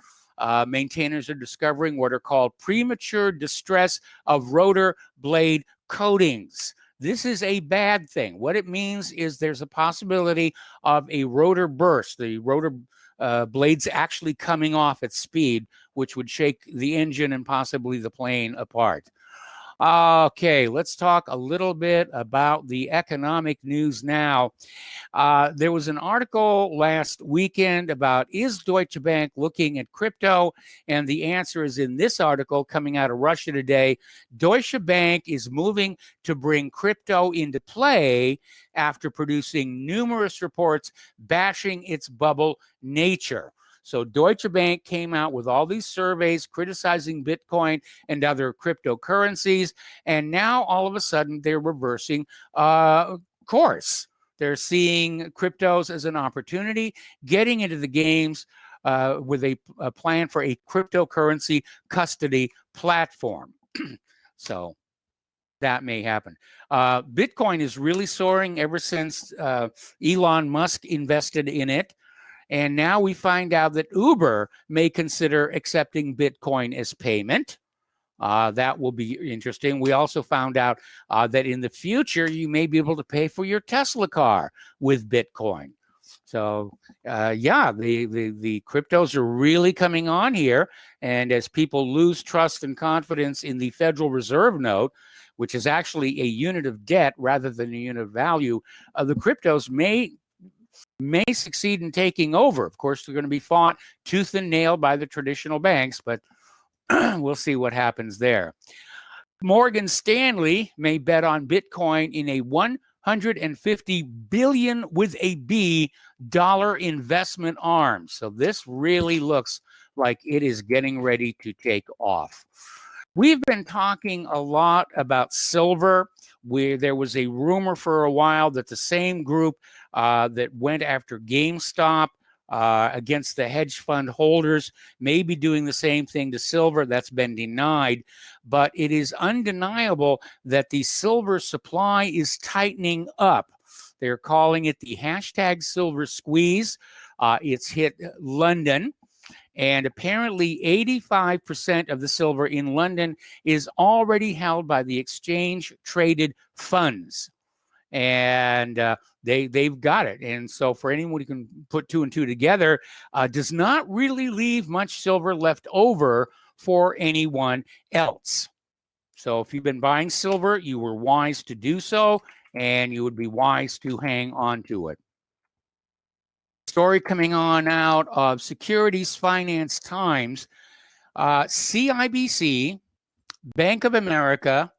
Maintainers are discovering what are called premature distress of rotor blade coatings. This is a bad thing. What it means is there's a possibility of a rotor burst, the rotor blades actually coming off at speed, which would shake the engine and possibly the plane apart. Okay, let's talk a little bit about the economic news now. There was an article last weekend about, is Deutsche Bank looking at crypto? And the answer is in this article coming out of Russia today. Deutsche Bank is moving to bring crypto into play after producing numerous reports bashing its bubble nature. So Deutsche Bank came out with all these surveys criticizing Bitcoin and other cryptocurrencies, and now all of a sudden they're reversing course. They're seeing cryptos as an opportunity, getting into the games with a plan for a cryptocurrency custody platform. So that may happen. Bitcoin is really soaring ever since Elon Musk invested in it. And now we find out that Uber may consider accepting Bitcoin as payment. That will be interesting. We also found out that in the future, you may be able to pay for your Tesla car with Bitcoin. So, yeah, the cryptos are really coming on here. And as people lose trust and confidence in the Federal Reserve note, which is actually a unit of debt rather than a unit of value, the cryptos may succeed in taking over. Of course, they're going to be fought tooth and nail by the traditional banks, but we'll see what happens there. Morgan Stanley may bet on Bitcoin in a $150 billion with a B dollar investment arm. So this really looks like it is getting ready to take off. We've been talking a lot about silver, where there was a rumor for a while that the same group that went after GameStop against the hedge fund holders may be doing the same thing to silver. That's been denied, but it is undeniable that the silver supply is tightening up. They're calling it the hashtag silver squeeze. It's hit London. And apparently 85% of the silver in London is already held by the exchange-traded funds. And they've got it. And so for anyone who can put two and two together, does not really leave much silver left over for anyone else. So if you've been buying silver, you were wise to do so, and you would be wise to hang on to it. Story coming on out of Securities Finance Times, CIBC, Bank of America,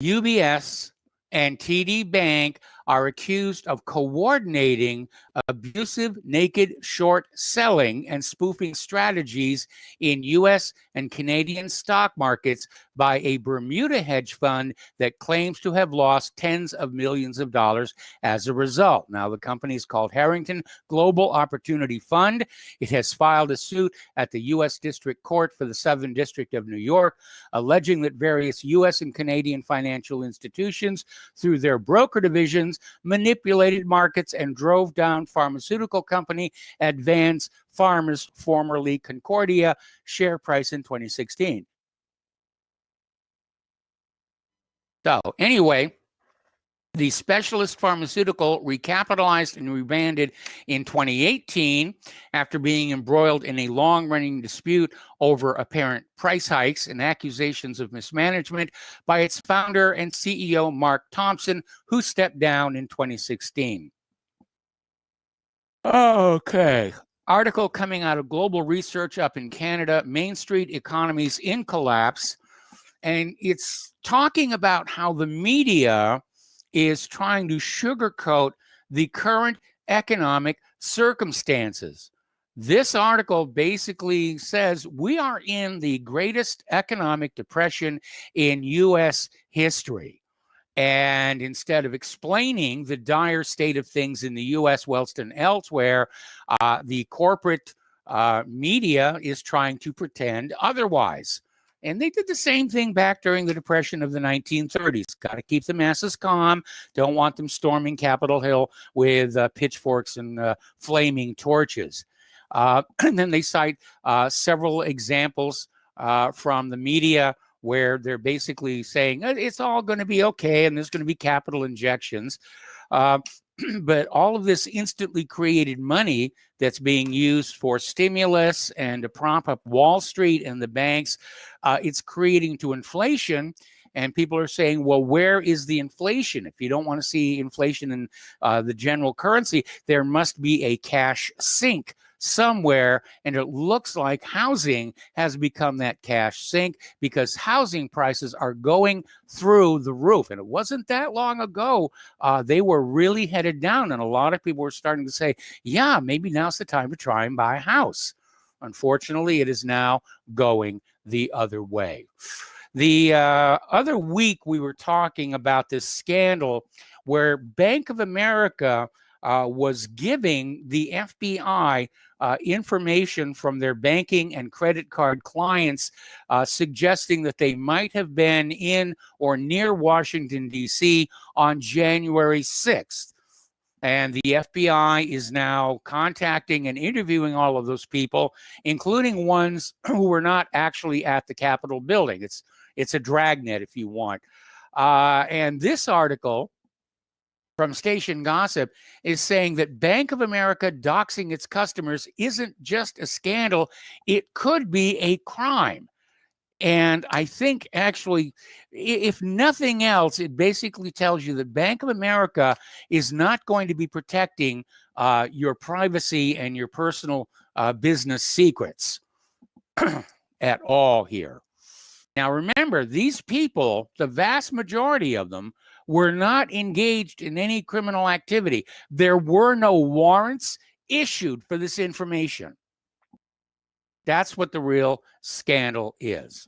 UBS, and TD Bank are accused of coordinating abusive naked short selling and spoofing strategies in U.S. and Canadian stock markets by a Bermuda hedge fund that claims to have lost tens of millions of dollars as a result. Now, the company is called Harrington Global Opportunity Fund. It has filed a suit at the U.S. District Court for the Southern District of New York, alleging that various U.S. and Canadian financial institutions, through their broker divisions, manipulated markets and drove down pharmaceutical company Advance Pharma's, formerly Concordia, share price in 2016. So anyway, the specialist pharmaceutical recapitalized and rebranded in 2018 after being embroiled in a long-running dispute over apparent price hikes and accusations of mismanagement by its founder and CEO, Mark Thompson, who stepped down in 2016. Okay. Article coming out of Global Research up in Canada, Main Street Economies in Collapse. And it's talking about how the media is trying to sugarcoat the current economic circumstances. This article basically says we are in the greatest economic depression in U.S. history. And instead of explaining the dire state of things in the U.S., whilst and elsewhere, the corporate media is trying to pretend otherwise. And they did the same thing back during the Depression of the 1930s. Got to keep the masses calm. Don't want them storming Capitol Hill with pitchforks and flaming torches. And then they cite several examples from the media where they're basically saying it's all going to be okay and there's going to be capital injections. But all of this instantly created money that's being used for stimulus and to prop up Wall Street and the banks, it's creating to inflation. And people are saying, well, where is the inflation? If you don't want to see inflation in the general currency, there must be a cash sink somewhere. And it looks like housing has become that cash sink because housing prices are going through the roof. And it wasn't that long ago, they were really headed down. And a lot of people were starting to say, yeah, maybe now's the time to try and buy a house. Unfortunately, it is now going the other way. The other week, we were talking about this scandal where Bank of America was giving the FBI information from their banking and credit card clients, suggesting that they might have been in or near Washington, D.C. on January 6th. And the FBI is now contacting and interviewing all of those people, including ones who were not actually at the Capitol building. It's a dragnet, if you want. And this article from Station Gossip is saying that Bank of America doxing its customers isn't just a scandal, it could be a crime. And I think actually, if nothing else, it basically tells you that Bank of America is not going to be protecting your privacy and your personal business secrets at all here. Now, remember, these people, the vast majority of them, were not engaged in any criminal activity. There were no warrants issued for this information. That's what the real scandal is.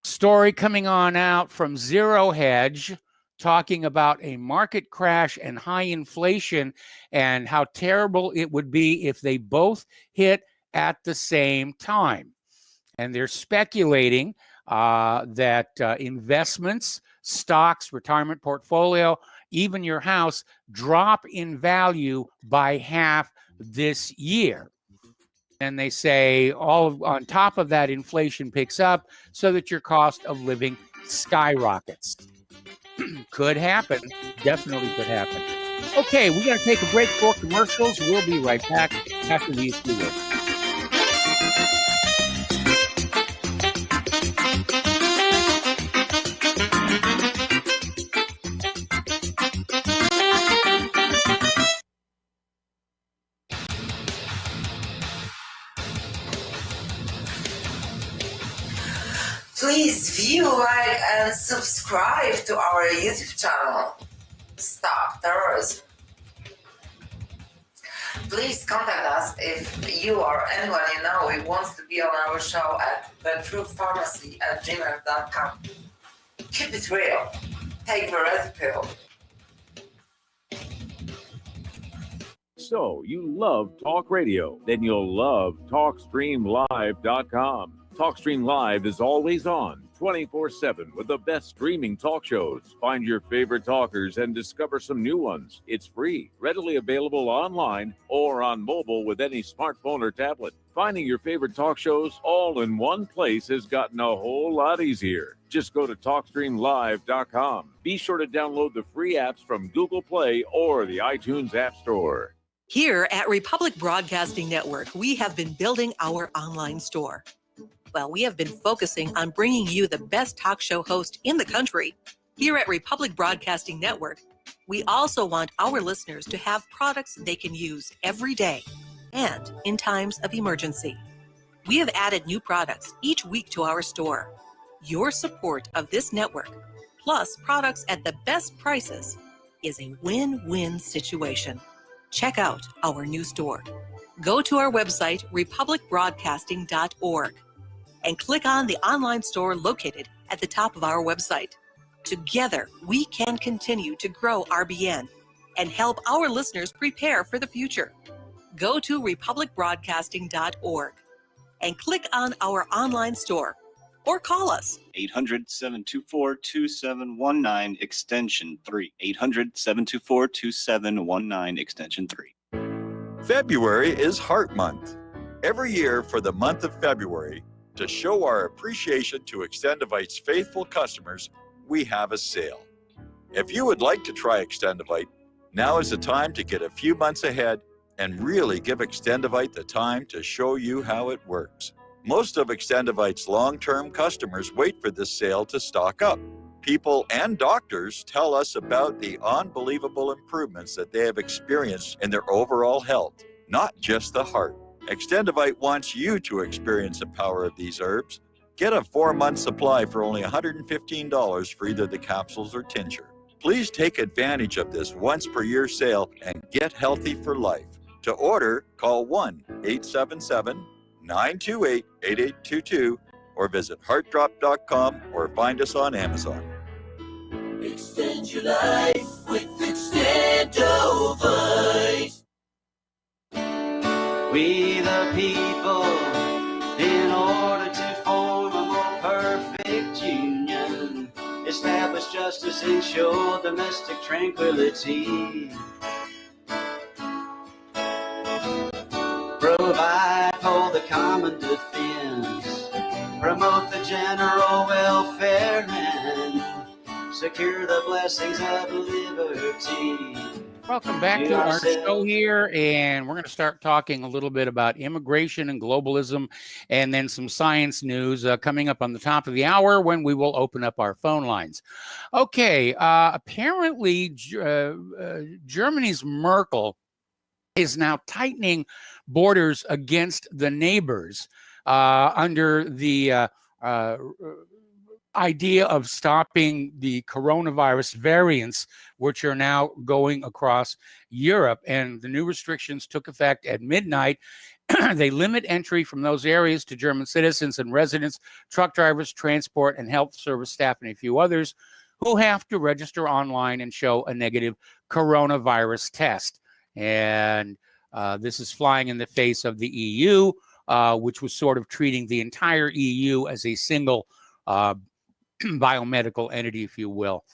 Story coming on out from Zero Hedge, talking about a market crash and high inflation and how terrible it would be if they both hit at the same time. And they're speculating that investments, stocks, retirement portfolio, even your house drop in value by half this year. And they say all on top of that, inflation picks up so that your cost of living skyrockets. Could happen. Definitely could happen. Okay, we're going to take a break for commercials. We'll be right back after these two words. Please view, like, and subscribe to our YouTube channel. Stop terrorism. Please contact us if you or anyone you know who wants to be on our show at thetruthpharmacy@gmail.com. Keep it real. Take the red pill. So, you love talk radio? Then you'll love TalkStreamLive.com. TalkStream Live is always on, 24/7 with the best streaming talk shows. Find your favorite talkers and discover some new ones. It's free, readily available online or on mobile with any smartphone or tablet. Finding your favorite talk shows all in one place has gotten a whole lot easier. Just go to TalkStreamLive.com. Be sure to download the free apps from Google Play or the iTunes App Store. Here at Republic Broadcasting Network, we have been building our online store. Well, we have been focusing on bringing you the best talk show host in the country. Here at Republic Broadcasting Network, we also want our listeners to have products they can use every day and in times of emergency. We have added new products each week to our store. Your support of this network, plus products at the best prices, is a win-win situation. Check out our new store. Go to our website, republicbroadcasting.org. and click on the online store located at the top of our website. Together, we can continue to grow RBN and help our listeners prepare for the future. Go to republicbroadcasting.org and click on our online store or call us. 800-724-2719 extension 3. 800-724-2719 extension 3. February is Heart Month. Every year for the month of February, to show our appreciation to Extendivite's faithful customers, we have a sale. If you would like to try Extendivite, now is the time to get a few months ahead and really give Extendivite the time to show you how it works. Most of Extendivite's long-term customers wait for this sale to stock up. People and doctors tell us about the unbelievable improvements that they have experienced in their overall health, not just the heart. Extendivite wants you to experience the power of these herbs. Get a 4-month supply for only $115 for either the capsules or tincture. Please take advantage of this once per year sale and get healthy for life. To order, call 1-877-928-8822 or visit heartdrop.com or find us on Amazon. Extend your life with Extendovite. We the people, in order to form a more perfect union, establish justice, ensure domestic tranquility, provide for the common defense, promote the general welfare, and secure the blessings of liberty. Welcome back to our show here, and we're going to start talking a little bit about immigration and globalism, and then some science news coming up on the top of the hour when we will open up our phone lines. Okay, apparently Germany's Merkel is now tightening borders against the neighbors under the idea of stopping the coronavirus variants, which are now going across Europe. And the new restrictions took effect at midnight. They limit entry from those areas to German citizens and residents, truck drivers, transport and health service staff, and a few others who have to register online and show a negative coronavirus test. And this is flying in the face of the EU, which was sort of treating the entire EU as a single biomedical entity, if you will.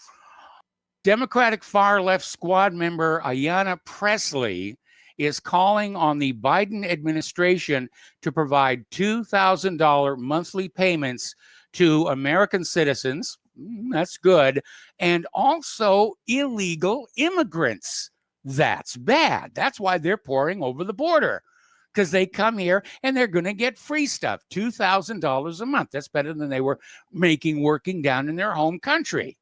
Democratic far-left squad member Ayanna Pressley is calling on the Biden administration to provide $2,000 monthly payments to American citizens, that's good, and also illegal immigrants. That's bad. That's why they're pouring over the border, because they come here and they're going to get free stuff, $2,000 a month. That's better than they were making working down in their home country.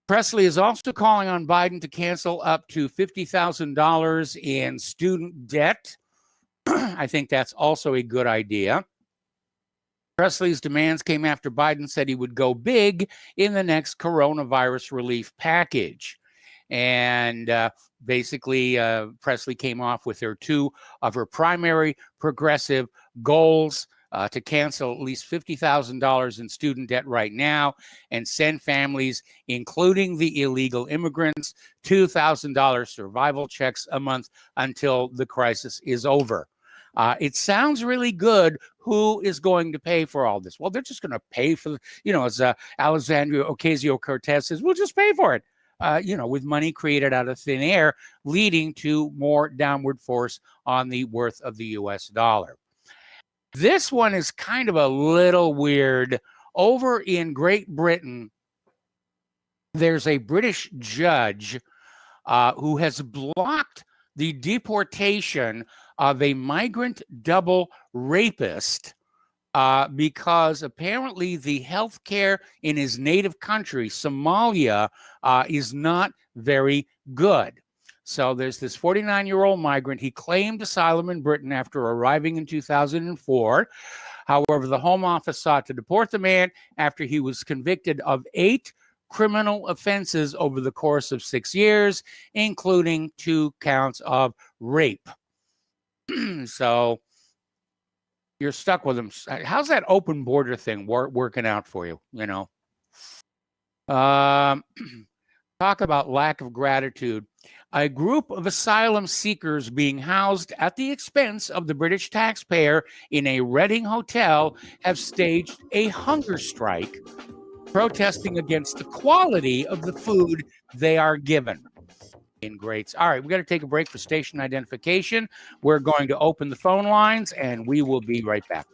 Pressley is also calling on Biden to cancel up to $50,000 in student debt. I think that's also a good idea. Pressley's demands came after Biden said he would go big in the next coronavirus relief package. And basically, Pressley came off with two of her primary progressive goals: to cancel at least $50,000 in student debt right now and send families, including the illegal immigrants, $2,000 survival checks a month until the crisis is over. It sounds really good. Who is going to pay for all this? Well, they're just going to pay for, as Alexandria Ocasio-Cortez says, we'll just pay for it. With money created out of thin air, leading to more downward force on the worth of the U.S. dollar. This one is kind of a little weird. Over in Great Britain, there's a British judge who has blocked the deportation of a migrant double rapist because apparently the health care in his native country, Somalia, is not very good. So there's this 49-year-old migrant. He claimed asylum in Britain after arriving in 2004. However, the Home Office sought to deport the man after he was convicted of 8 criminal offenses over the course of 6 years, including 2 counts of rape. So you're stuck with him. How's that open border thing working out for you? Talk about lack of gratitude. A group of asylum seekers being housed at the expense of the British taxpayer in a Reading hotel have staged a hunger strike, protesting against the quality of the food they are given. Great. All right, we got to take a break for station identification. We're going to open the phone lines, and we will be right back.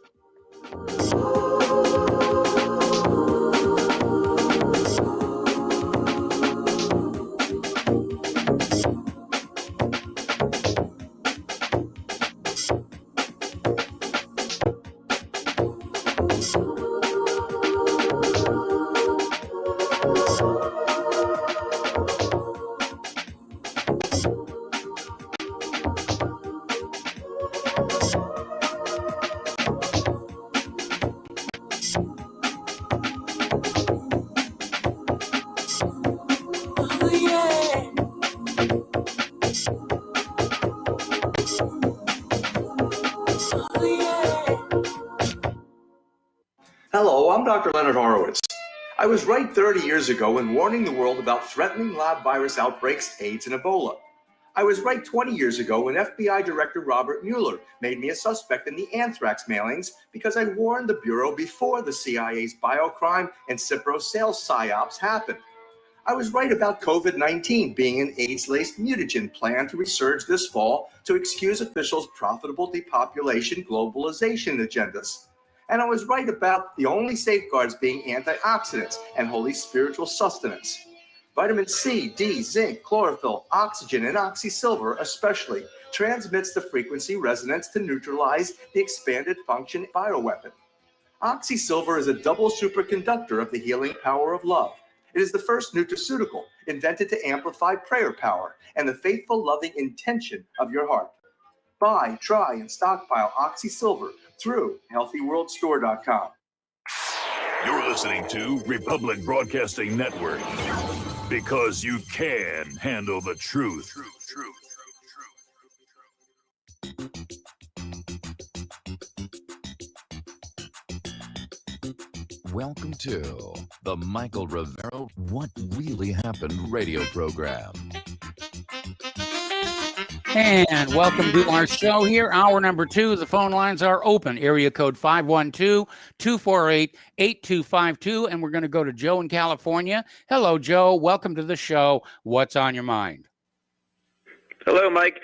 Hello, I'm Dr. Leonard Horowitz. I was right 30 years ago in warning the world about threatening lab virus outbreaks, AIDS, and Ebola. I was right 20 years ago when FBI Director Robert Mueller made me a suspect in the anthrax mailings because I warned the Bureau before the CIA's biocrime and Cipro sales psyops happened. I was right about COVID-19 being an AIDS-laced mutagen planned to resurge this fall to excuse officials' profitable depopulation globalization agendas. And I was right about the only safeguards being antioxidants and holy spiritual sustenance. Vitamin C, D, zinc, chlorophyll, oxygen, and oxysilver especially transmits the frequency resonance to neutralize the expanded function bioweapon. Oxysilver is a double superconductor of the healing power of love. It is the first nutraceutical invented to amplify prayer power and the faithful, loving intention of your heart. Buy, try, and stockpile Oxysilver through HealthyWorldStore.com. You're listening to Republic Broadcasting Network because you can handle the truth. Welcome to the Michael Rivero What Really Happened radio program. And welcome to our show here, hour number 2. The phone lines are open. Area code 512-248-8252. And we're going to go to Joe in California. Hello, Joe. Welcome to the show. What's on your mind? Hello, Mike.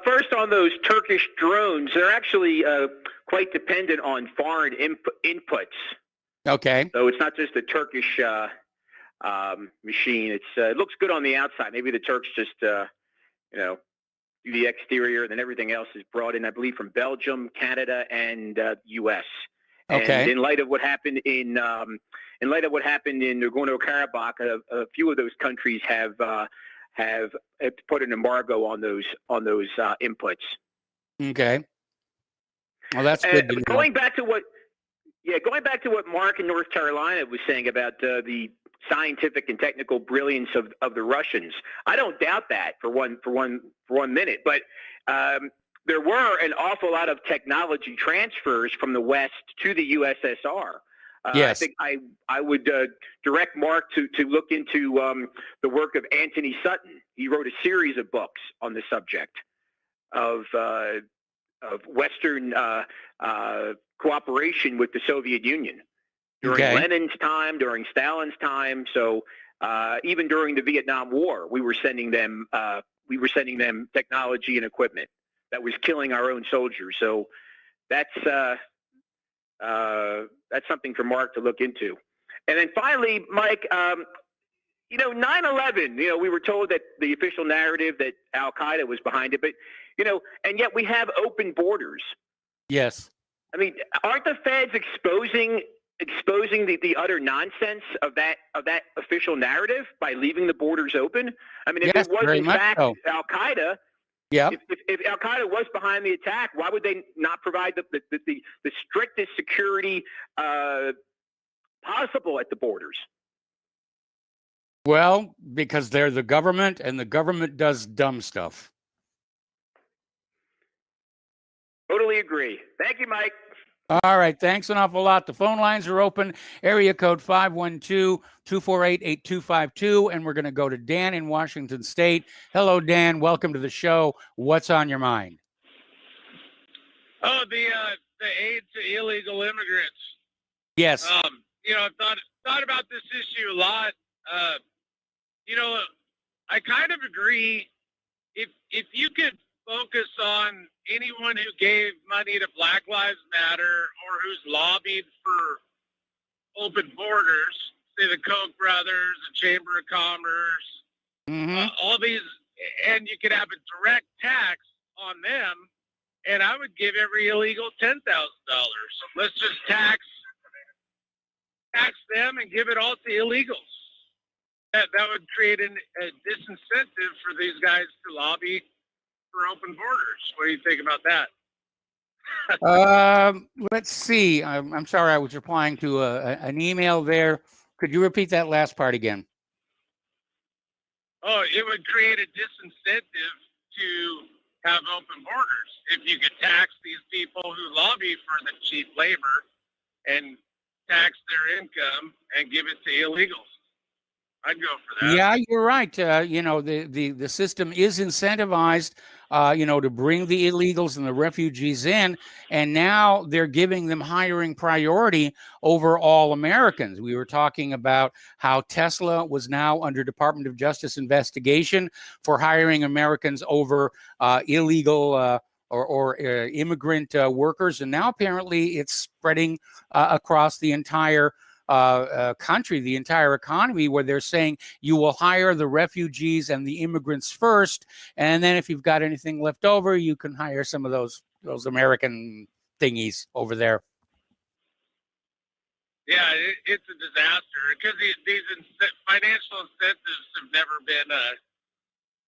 First, on those Turkish drones, they're actually quite dependent on foreign inputs. Okay. So it's not just a Turkish machine. It looks good on the outside. Maybe the Turks just, do the exterior, and then everything else is brought in, I believe, from Belgium, Canada, and U.S. Okay. And in light of what happened in Nagorno-Karabakh, a few of those countries have put an embargo on those inputs. Okay. Well, that's good to know. Going back to what Mark in North Carolina was saying about the scientific and technical brilliance of the Russians, I don't doubt that for one minute. But there were an awful lot of technology transfers from the West to the USSR. Yes. I think I would direct Mark to look into the work of Anthony Sutton. He wrote a series of books on the subject of Western cooperation with the Soviet Union during Lenin's time, during Stalin's time. So even during the Vietnam War, we were sending them technology and equipment that was killing our own soldiers. So that's something for Mark to look into. And then finally, Mike, 9/11. We were told that the official narrative that Al Qaeda was behind it, but and yet we have open borders. Yes. I mean, aren't the feds exposing the utter nonsense of that official narrative by leaving the borders open? I mean, if it was in fact Al Qaeda, if Al Qaeda was behind the attack, why would they not provide the strictest security possible at the borders? Well, because they're the government, and the government does dumb stuff. Totally agree. Thank you, Mike. All right. Thanks an awful lot. The phone lines are open. Area code 512-248-8252. And we're going to go to Dan in Washington State. Hello, Dan. Welcome to the show. What's on your mind? Oh, the aid to illegal immigrants. Yes. I've thought about this issue a lot. I kind of agree. If you could focus on anyone who gave money to Black Lives Matter or who's lobbied for open borders, say the Koch brothers, the Chamber of Commerce, all these, and you could have a direct tax on them, and I would give every illegal $10,000. Let's just tax them and give it all to illegals. That would create a disincentive for these guys to lobby for open borders. What do you think about that? Let's see. I'm sorry, I was replying to an email there. Could you repeat that last part again? Oh, it would create a disincentive to have open borders if you could tax these people who lobby for the cheap labor and tax their income and give it to illegals. I'd go for that. Yeah, you're right. The system is incentivized, to bring the illegals and the refugees in, and now they're giving them hiring priority over all Americans. We were talking about how Tesla was now under Department of Justice investigation for hiring Americans over illegal or immigrant workers, and now apparently it's spreading across the entire country, the entire economy, where they're saying you will hire the refugees and the immigrants first, and then if you've got anything left over, you can hire some of those American thingies over there. Yeah, it's a disaster because these financial incentives have never been.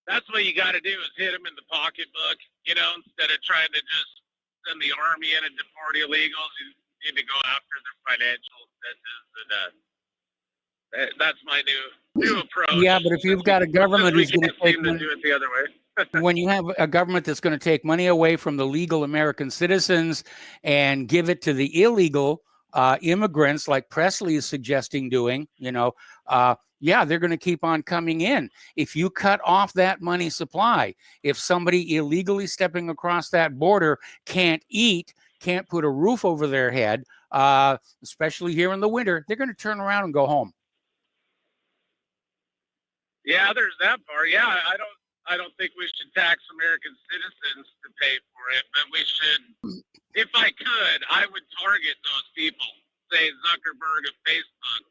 That's what you got to do is hit them in the pocketbook, instead of trying to just send the army in and deport illegals. You need to go after their financial incentives, and that's my new approach. Yeah, but if you've got a government who's going to take to do it the other way. when you have a government that's going to take money away from the legal American citizens and give it to the illegal immigrants, like Presley is suggesting doing, yeah, they're going to keep on coming in. If you cut off that money supply, if somebody illegally stepping across that border can't eat, can't put a roof over their head, especially here in the winter, they're going to turn around and go home. Yeah, there's that part. Yeah, I don't think we should tax American citizens to pay for it, but we should. If I could, I would target those people, say Zuckerberg of Facebook,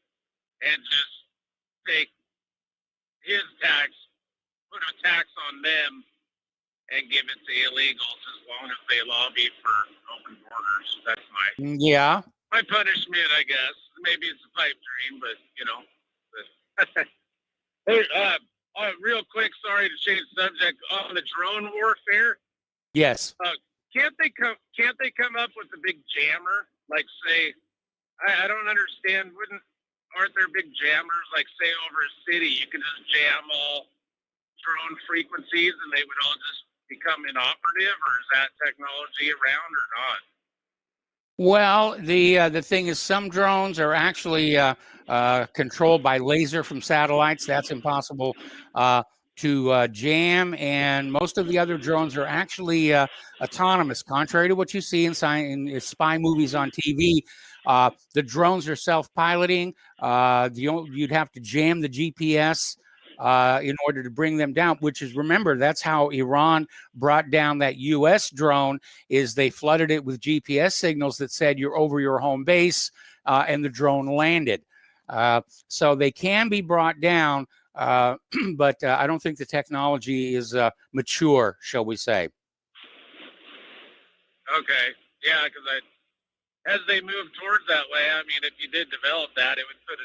and just take his tax, put a tax on them, and give it to illegals as long as they lobby for open borders. That's my punishment, I guess. Maybe it's a pipe dream, but Hey, real quick, sorry to change the subject. On the drone warfare, yes. Can't they come up with a big jammer? Like, say, I don't understand. Aren't there big jammers? Like, say, over a city, you can just jam all drone frequencies, and they would all just become inoperative. Or is that technology around or not? Well, the thing is, some drones are actually controlled by laser from satellites. That's impossible to jam, and most of the other drones are actually autonomous. Contrary to what you see in spy movies on TV, the drones are self-piloting. You'd have to jam the GPS in order to bring them down, which is, remember, that's how Iran brought down that U.S. drone, is they flooded it with GPS signals that said you're over your home base, and the drone landed. So they can be brought down, but I don't think the technology is mature, shall we say. Okay. Yeah, because as they move towards that way, I mean, if you did develop that, it would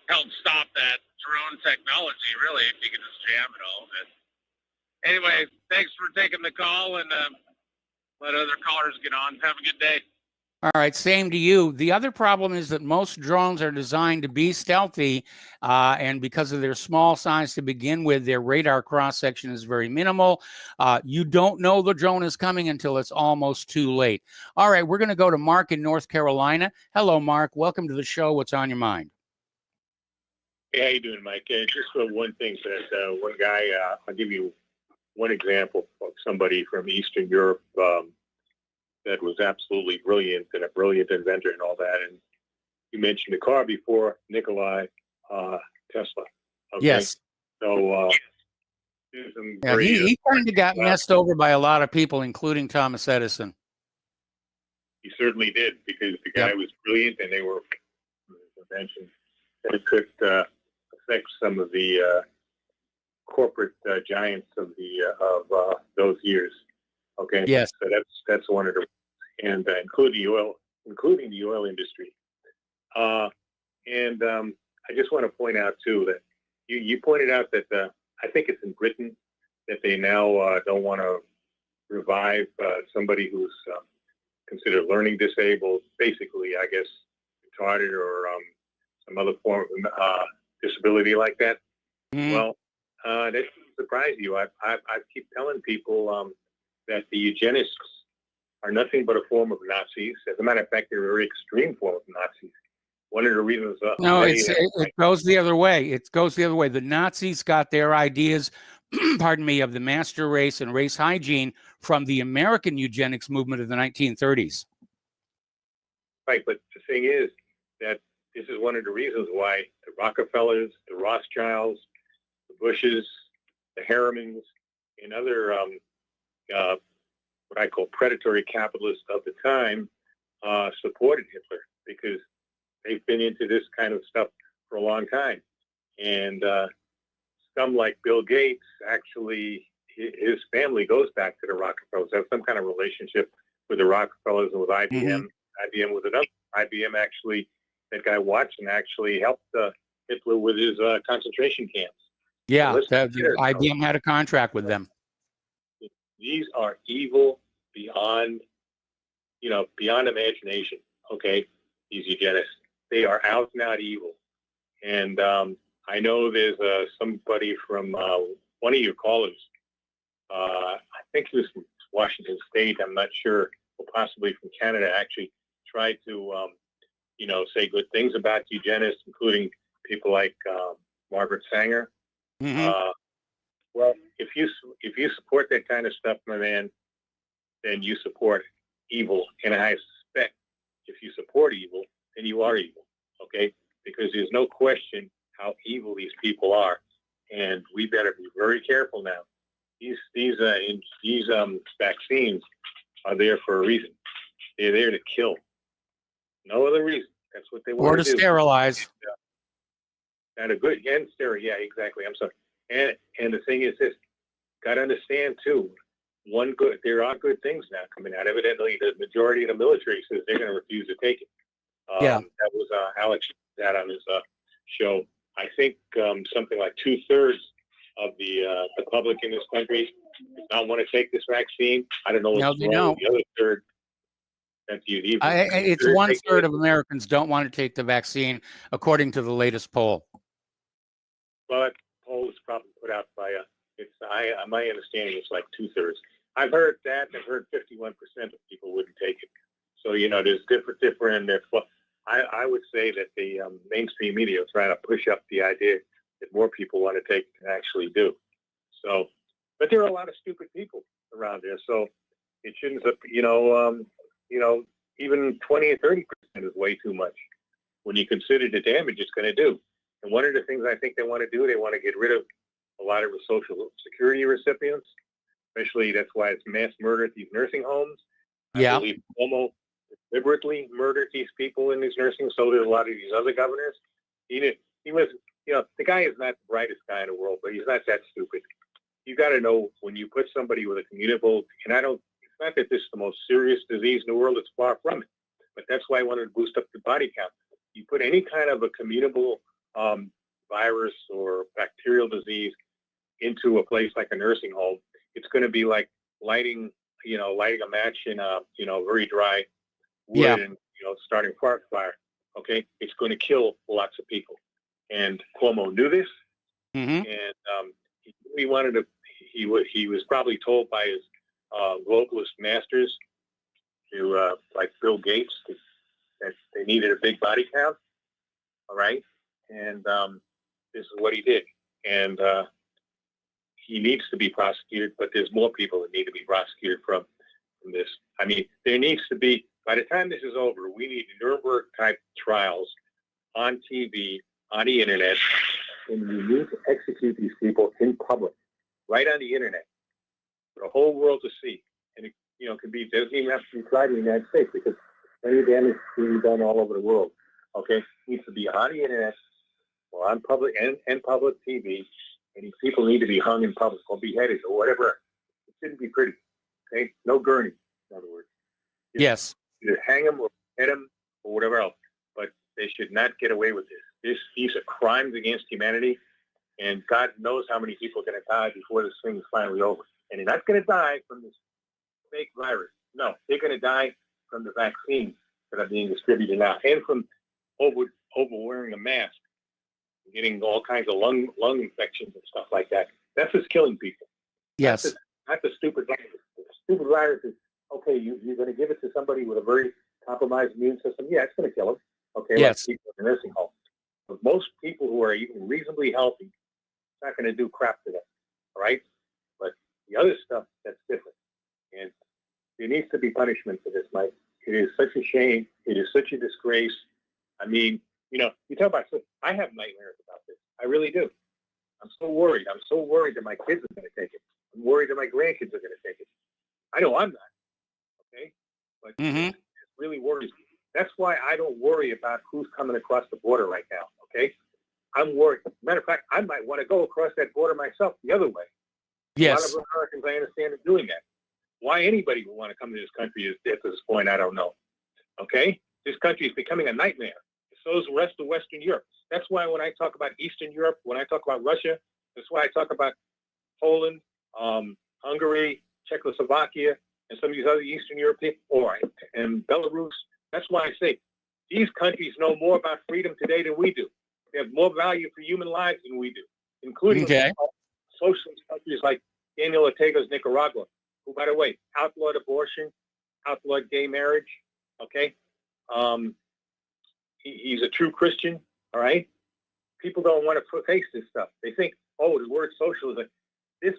help stop that drone technology, really, if you could just jam it all. But anyway, thanks for taking the call, and let other callers get on. Have a good day. All right, same to you. The other problem is that most drones are designed to be stealthy, and because of their small size to begin with, their radar cross-section is very minimal. You don't know the drone is coming until it's almost too late. All right, we're going to go to Mark in North Carolina. Hello, Mark. Welcome to the show. What's on your mind? Hey, how you doing, Mike? Just for one thing, that one guy, I'll give you one example of somebody from Eastern Europe that was absolutely brilliant and a brilliant inventor and all that. And you mentioned the car before, Nikola Tesla. Okay? Yes. So he kind of got messed over by a lot of people, including Thomas Edison. He certainly did, because the guy was brilliant, and they were inventions that could affect some of the corporate giants of those years. Okay. Yes. So that's one of the, and including the oil industry. And I just want to point out too that you pointed out that I think it's in Britain that they now don't want to revive somebody who's considered learning disabled, basically, I guess, retarded or some other form of disability like that. Mm-hmm. Well, that shouldn't surprise you. I keep telling people that the eugenists are nothing but a form of Nazis. As a matter of fact, they're a very extreme form of Nazis. One of the reasons. No, it goes the other way. It goes the other way. The Nazis got their ideas, pardon me, of the master race and race hygiene from the American eugenics movement of the 1930s. Right, but the thing is that this is one of the reasons why the Rockefellers, the Rothschilds, the Bushes, the Harrimans, and other what I call predatory capitalists of the time supported Hitler, because they've been into this kind of stuff for a long time. And some like Bill Gates, actually, his family goes back to the Rockefellers, have some kind of relationship with the Rockefellers and with IBM. Mm-hmm. IBM was another. IBM actually, that guy Watson actually helped Hitler with his concentration camps. Yeah, IBM had a contract with them. These are evil beyond imagination. Okay, these eugenics, they are out and out evil. And I know there's somebody from one of your callers. I think he was from Washington State. I'm not sure, or possibly from Canada. Actually, tried to say good things about eugenics, including people like Margaret Sanger. Mm-hmm. Well, if you support that kind of stuff, my man, then you support evil. And I suspect if you support evil, then you are evil. Okay, because there's no question how evil these people are, and we better be very careful now. These vaccines are there for a reason. They're there to kill. No other reason. That's what they want to do. Or to sterilize. And sterilize. Yeah, exactly. I'm sorry. And the thing is this: got to understand too. There are good things now coming out. Evidently, the majority of the military says they're going to refuse to take it. Yeah. That was Alex that on his show. I think something like 2/3 of the public in this country does not want to take this vaccine. I don't know what's wrong with the other third. It's 1/3 of Americans don't want to take the vaccine, according to the latest poll. Well, that poll was probably put out by my understanding is like 2/3. I've heard that. I've heard 51% of people wouldn't take it. So there's different. I would say that the mainstream media is trying to push up the idea that more people want to take it than actually do. So, but there are a lot of stupid people around there. So it shouldn't. Even 20 or 30% is way too much when you consider the damage it's going to do. And one of the things I think they want to do, they want to get rid of a lot of the Social Security recipients, especially that's why it's mass murder at these nursing homes. Yeah. I believe Cuomo deliberately murdered these people in these nursing homes. So did a lot of these other governors. He was, the guy is not the brightest guy in the world, but he's not that stupid. You got to know when you put somebody with a communicable, and it's not that this is the most serious disease in the world, it's far from it. But that's why I wanted to boost up the body count. You put any kind of a communicable virus or bacterial disease into a place like a nursing home, it's going to be like lighting a match in a very dry wood and starting a forest fire. Okay, it's going to kill lots of people. And Cuomo knew this, and he wanted to. He was probably told by his globalist masters, like Bill Gates, that they needed a big body count. All right, and this is what he did, and he needs to be prosecuted. But there's more people that need to be prosecuted from this. I mean, there needs to be. By the time this is over, we need Nuremberg type trials on TV, on the internet, and we need to execute these people in public, right on the internet, for the whole world to see. And it, doesn't even have to be tried in the United States because any damage is being done all over the world. Okay, it needs to be on the internet or on public and public TV, and these people need to be hung in public or beheaded or whatever. It shouldn't be pretty. Okay, no gurney, in other words. Yes. Either hang them or hit them or whatever else, but they should not get away with this. These are crimes against humanity, and God knows how many people are going to die before this thing is finally over. And they're not going to die from this fake virus. No, they're going to die from the vaccines that are being distributed now, and from over wearing a mask, getting all kinds of lung infections and stuff like that. That's just killing people. Yes. Not the stupid virus. The stupid viruses okay, you're going to give it to somebody with a very compromised immune system. Yeah, it's going to kill them. Okay, Yes. like people in the nursing home. But most people who are even reasonably healthy, it's not going to do crap to them. All right? But the other stuff, that's different. And there needs to be punishment for this, Mike. It is such a shame. It is such a disgrace. I mean, you talk about, I have nightmares about this. I really do. I'm so worried. I'm so worried that my kids are going to take it. I'm worried that my grandkids are going to take it. I know I'm not. Okay? But it really worries me. That's why I don't worry about who's coming across the border right now. Okay? I'm worried. Matter of fact, I might want to go across that border myself the other way. Yes. A lot of Americans, I understand, are doing that. Why anybody would want to come to this country at this point, I don't know. Okay? This country is becoming a nightmare. So is the rest of Western Europe. That's why when I talk about Eastern Europe, when I talk about Russia, that's why I talk about Poland, Hungary, Czechoslovakia, and some of these other Eastern European, and Belarus. That's why I say these countries know more about freedom today than we do. They have more value for human lives than we do, including socialist countries like Daniel Ortega's Nicaragua, who, by the way, outlawed abortion, outlawed gay marriage. Okay, he's a true Christian. All right, people don't want to face this stuff. They think, oh, the word socialism.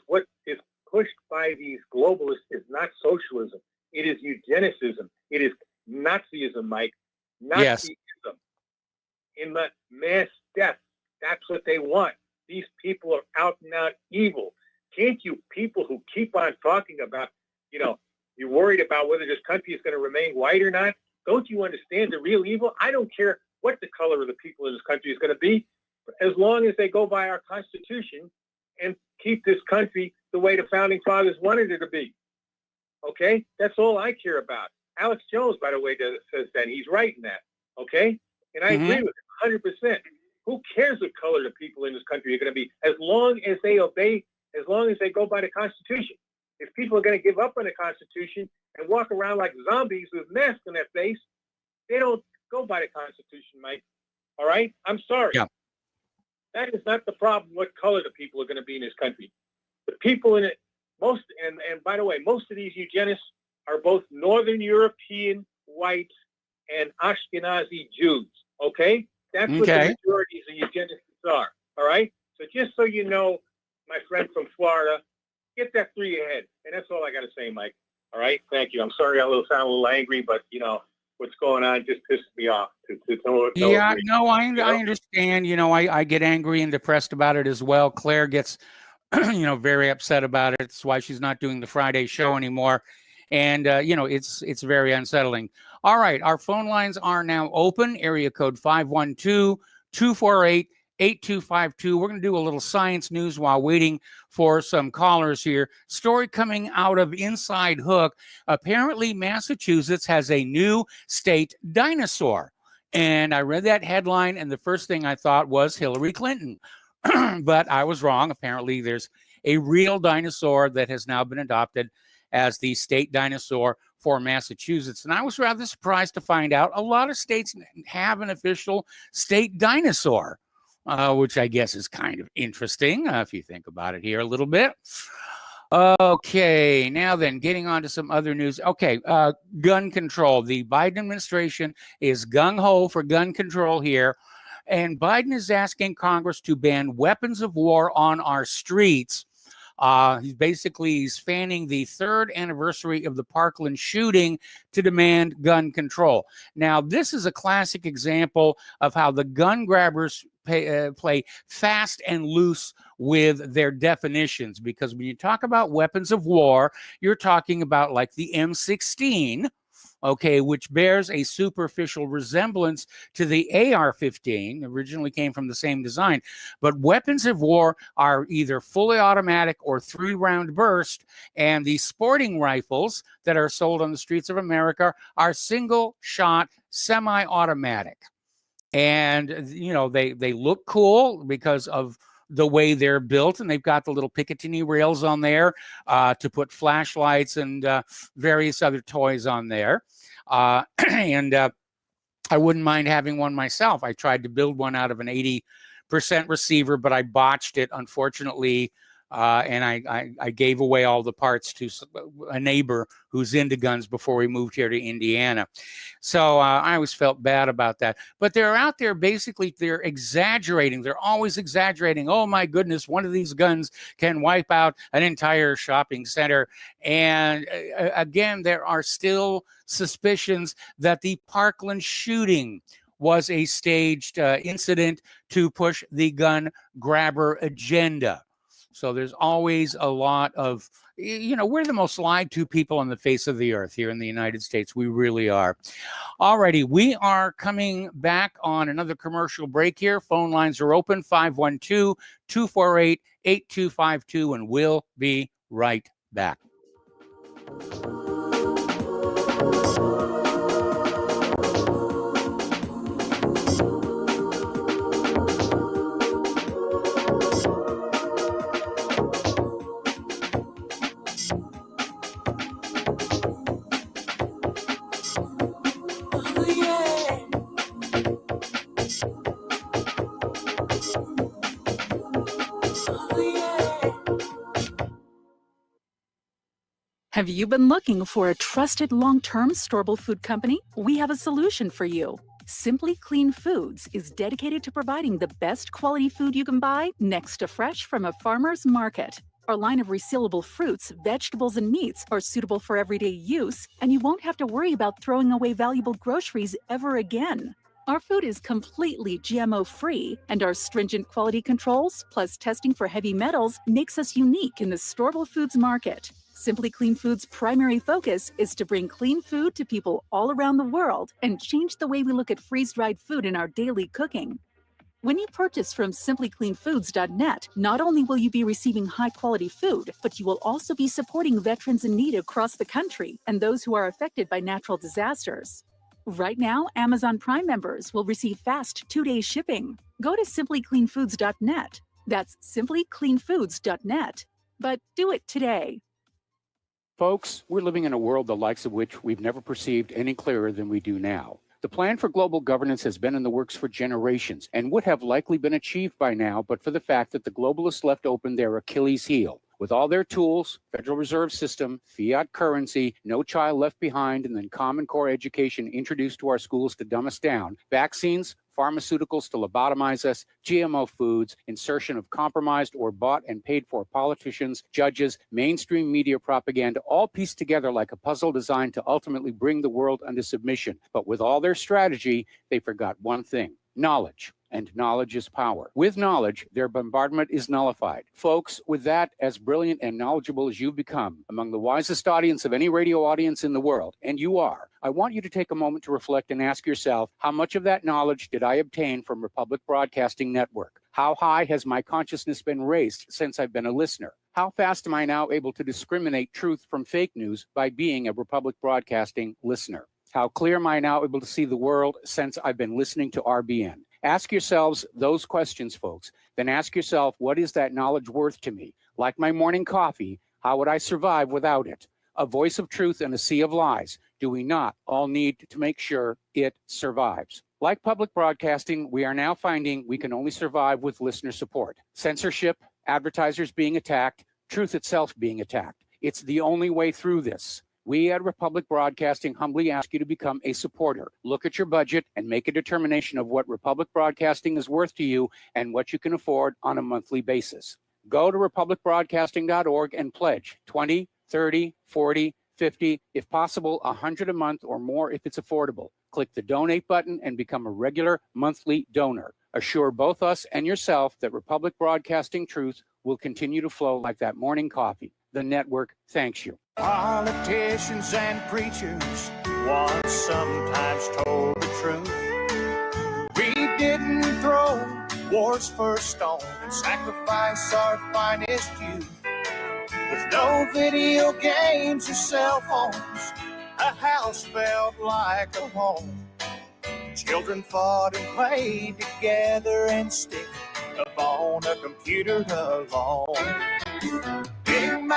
What is pushed by these globalists is not socialism. It is eugenicism. It is Nazism, Mike. Nazism. In the mass death. That's what they want. These people are out and out evil. Can't you people who keep on talking about, you're worried about whether this country is going to remain white or not? Don't you understand the real evil? I don't care what the color of the people in this country is going to be, as long as they go by our Constitution and keep this country the way the Founding Fathers wanted it to be. Okay? That's all I care about. Alex Jones, by the way, says that. He's right in that. Okay? And I agree with him 100%. Who cares what color the people in this country are going to be, as long as they obey, as long as they go by the Constitution. If people are going to give up on the Constitution and walk around like zombies with masks on their face, they don't go by the Constitution, Mike. All right? I'm sorry. Yeah. That is not the problem, what color the people are going to be in this country. The people in it, and by the way, most of these eugenists are both Northern European whites and Ashkenazi Jews. Okay? That's what the majorities of eugenicists are. All right? So just so you know, my friend from Florida, get that through your head. And that's all I got to say, Mike. All right? Thank you. I'm sorry I sound a little angry, but, what's going on just pisses me off. I understand. I get angry and depressed about it as well. Claire gets, very upset about it. It's why she's not doing the Friday show anymore. And, it's very unsettling. All right. Our phone lines are now open. Area code 512-248-8252. We're going to do a little science news while waiting for some callers here. Story coming out of Inside Hook. Apparently, Massachusetts has a new state dinosaur. And I read that headline, and the first thing I thought was Hillary Clinton. But I was wrong. Apparently, there's a real dinosaur that has now been adopted as the state dinosaur for Massachusetts. And I was rather surprised to find out a lot of states have an official state dinosaur, which I guess is kind of interesting if you think about it here a little bit. Okay, now then, getting on to some other news. Okay, gun control. The Biden administration is gung-ho for gun control here. And Biden is asking Congress to ban weapons of war on our streets. He's fanning the 3rd anniversary of the Parkland shooting to demand gun control. Now, this is a classic example of how the gun grabbers play fast and loose with their definitions, because when you talk about weapons of war, you're talking about like the M16, okay, which bears a superficial resemblance to the AR-15, originally came from the same design. But weapons of war are either fully automatic or 3-round burst, and the sporting rifles that are sold on the streets of America are single-shot, semi-automatic. And, they look cool because of the way they're built, and they've got the little Picatinny rails on there to put flashlights and various other toys on there. And I wouldn't mind having one myself. I tried to build one out of an 80% receiver, but I botched it, unfortunately, And I gave away all the parts to a neighbor who's into guns before we moved here to Indiana. So I always felt bad about that. But they're out there, basically, they're exaggerating. They're always exaggerating. Oh, my goodness, one of these guns can wipe out an entire shopping center. And again, there are still suspicions that the Parkland shooting was a staged incident to push the gun grabber agenda. So there's always a lot of, we're the most lied to people on the face of the earth here in the United States. We really are. Alrighty, we are coming back on another commercial break here. Phone lines are open, 512-248-8252, and we'll be right back. Have you been looking for a trusted long-term storable food company? We have a solution for you. Simply Clean Foods is dedicated to providing the best quality food you can buy next to fresh from a farmer's market. Our line of resealable fruits, vegetables, and meats are suitable for everyday use, and you won't have to worry about throwing away valuable groceries ever again. Our food is completely GMO-free, and our stringent quality controls, plus testing for heavy metals, makes us unique in the storable foods market. Simply Clean Foods' primary focus is to bring clean food to people all around the world and change the way we look at freeze-dried food in our daily cooking. When you purchase from simplycleanfoods.net, not only will you be receiving high-quality food, but you will also be supporting veterans in need across the country and those who are affected by natural disasters. Right now, Amazon Prime members will receive fast 2-day shipping. Go to simplycleanfoods.net. That's simplycleanfoods.net. But do it today. Folks, we're living in a world the likes of which we've never perceived any clearer than we do now. The plan for global governance has been in the works for generations and would have likely been achieved by now, but for the fact that the globalists left open their Achilles heel. With all their tools, Federal Reserve System, fiat currency, no child left behind, and then Common Core education introduced to our schools to dumb us down, vaccines, pharmaceuticals to lobotomize us, GMO foods, insertion of compromised or bought and paid for politicians, judges, mainstream media propaganda, all pieced together like a puzzle designed to ultimately bring the world under submission. But with all their strategy, they forgot one thing: knowledge. And knowledge is power. With knowledge, their bombardment is nullified. Folks, with that, as brilliant and knowledgeable as you've become, among the wisest audience of any radio audience in the world, and you are, I want you to take a moment to reflect and ask yourself, how much of that knowledge did I obtain from Republic Broadcasting Network? How high has my consciousness been raised since I've been a listener? How fast am I now able to discriminate truth from fake news by being a Republic Broadcasting listener? How clear am I now able to see the world since I've been listening to RBN? Ask yourselves those questions, folks. Then ask yourself, what is that knowledge worth to me? Like my morning coffee, how would I survive without it? A voice of truth in a sea of lies. Do we not all need to make sure it survives? Like public broadcasting, we are now finding we can only survive with listener support. Censorship, advertisers being attacked, truth itself being attacked. It's the only way through this. We at Republic Broadcasting humbly ask you to become a supporter. Look at your budget and make a determination of what Republic Broadcasting is worth to you and what you can afford on a monthly basis. Go to republicbroadcasting.org and pledge 20, 30, 40, 50, if possible, 100 a month or more if it's affordable. Click the donate button and become a regular monthly donor. Assure both us and yourself that Republic Broadcasting truth will continue to flow like that morning coffee. The network thanks you. Politicians and preachers once sometimes told the truth. We didn't throw war's first stone and sacrifice our finest youth. With no video games or cell phones, a house felt like a home. Children fought and played together and stick up on a computer alone. Welcome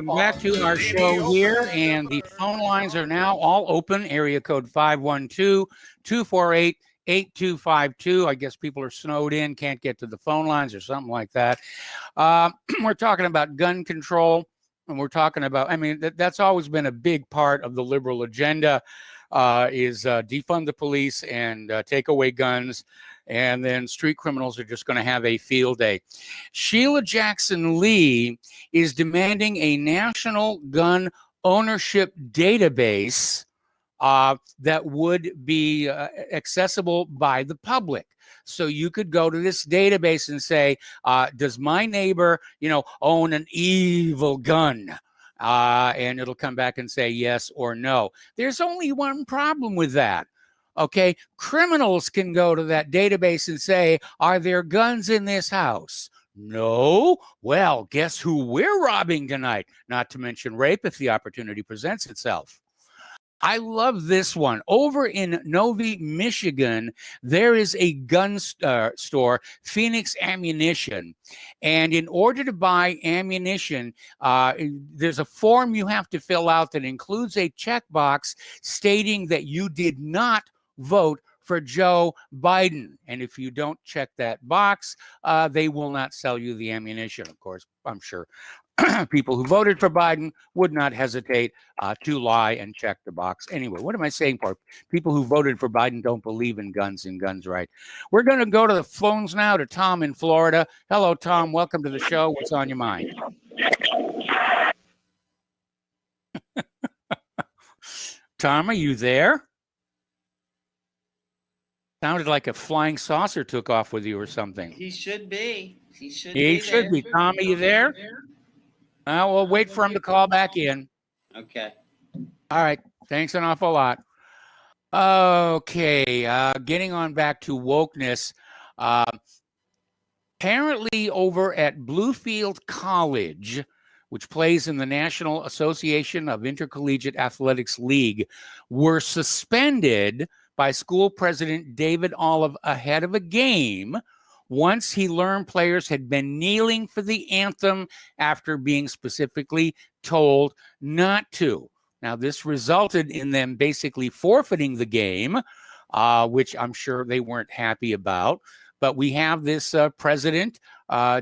back to our show here, and the phone lines are now all open. Area code 512-248-8252. 8252. I guess people are snowed in, can't get to the phone lines or something like that. We're talking about gun control, and we're talking about, I mean, that's always been a big part of the liberal agenda, is defund the police and take away guns, and then street criminals are just going to have a field day. Sheila Jackson Lee is demanding a national gun ownership database that would be accessible by the public. So you could go to this database and say, does my neighbor, own an evil gun? And it'll come back and say yes or no. There's only one problem with that. Okay, criminals can go to that database and say, are there guns in this house? No. Well, guess who we're robbing tonight? Not to mention rape if the opportunity presents itself. I love this one. Over in Novi, Michigan, there is a gun store, Phoenix Ammunition. And in order to buy ammunition, there's a form you have to fill out that includes a checkbox stating that you did not vote for Joe Biden. And if you don't check that box, they will not sell you the ammunition. Of course, I'm sure people who voted for Biden would not hesitate to lie and check the box. Anyway, what am I saying for people who voted for Biden don't believe in guns and guns right? We're going to go to the phones now to Tom in Florida. Hello, Tom. Welcome to the show. What's on your mind? Tom, are you there? Sounded like a flying saucer took off with you or something. He should be. He should be. Tom, are you there? We'll wait for him to call back in. Okay. All right. Thanks an awful lot. Okay. Getting on back to wokeness. Apparently over at Bluefield College, which plays in the National Association of Intercollegiate Athletics League, were suspended by school president David Olive ahead of a game once he learned players had been kneeling for the anthem after being specifically told not to. Now, this resulted in them basically forfeiting the game, which I'm sure they weren't happy about. But we have this president,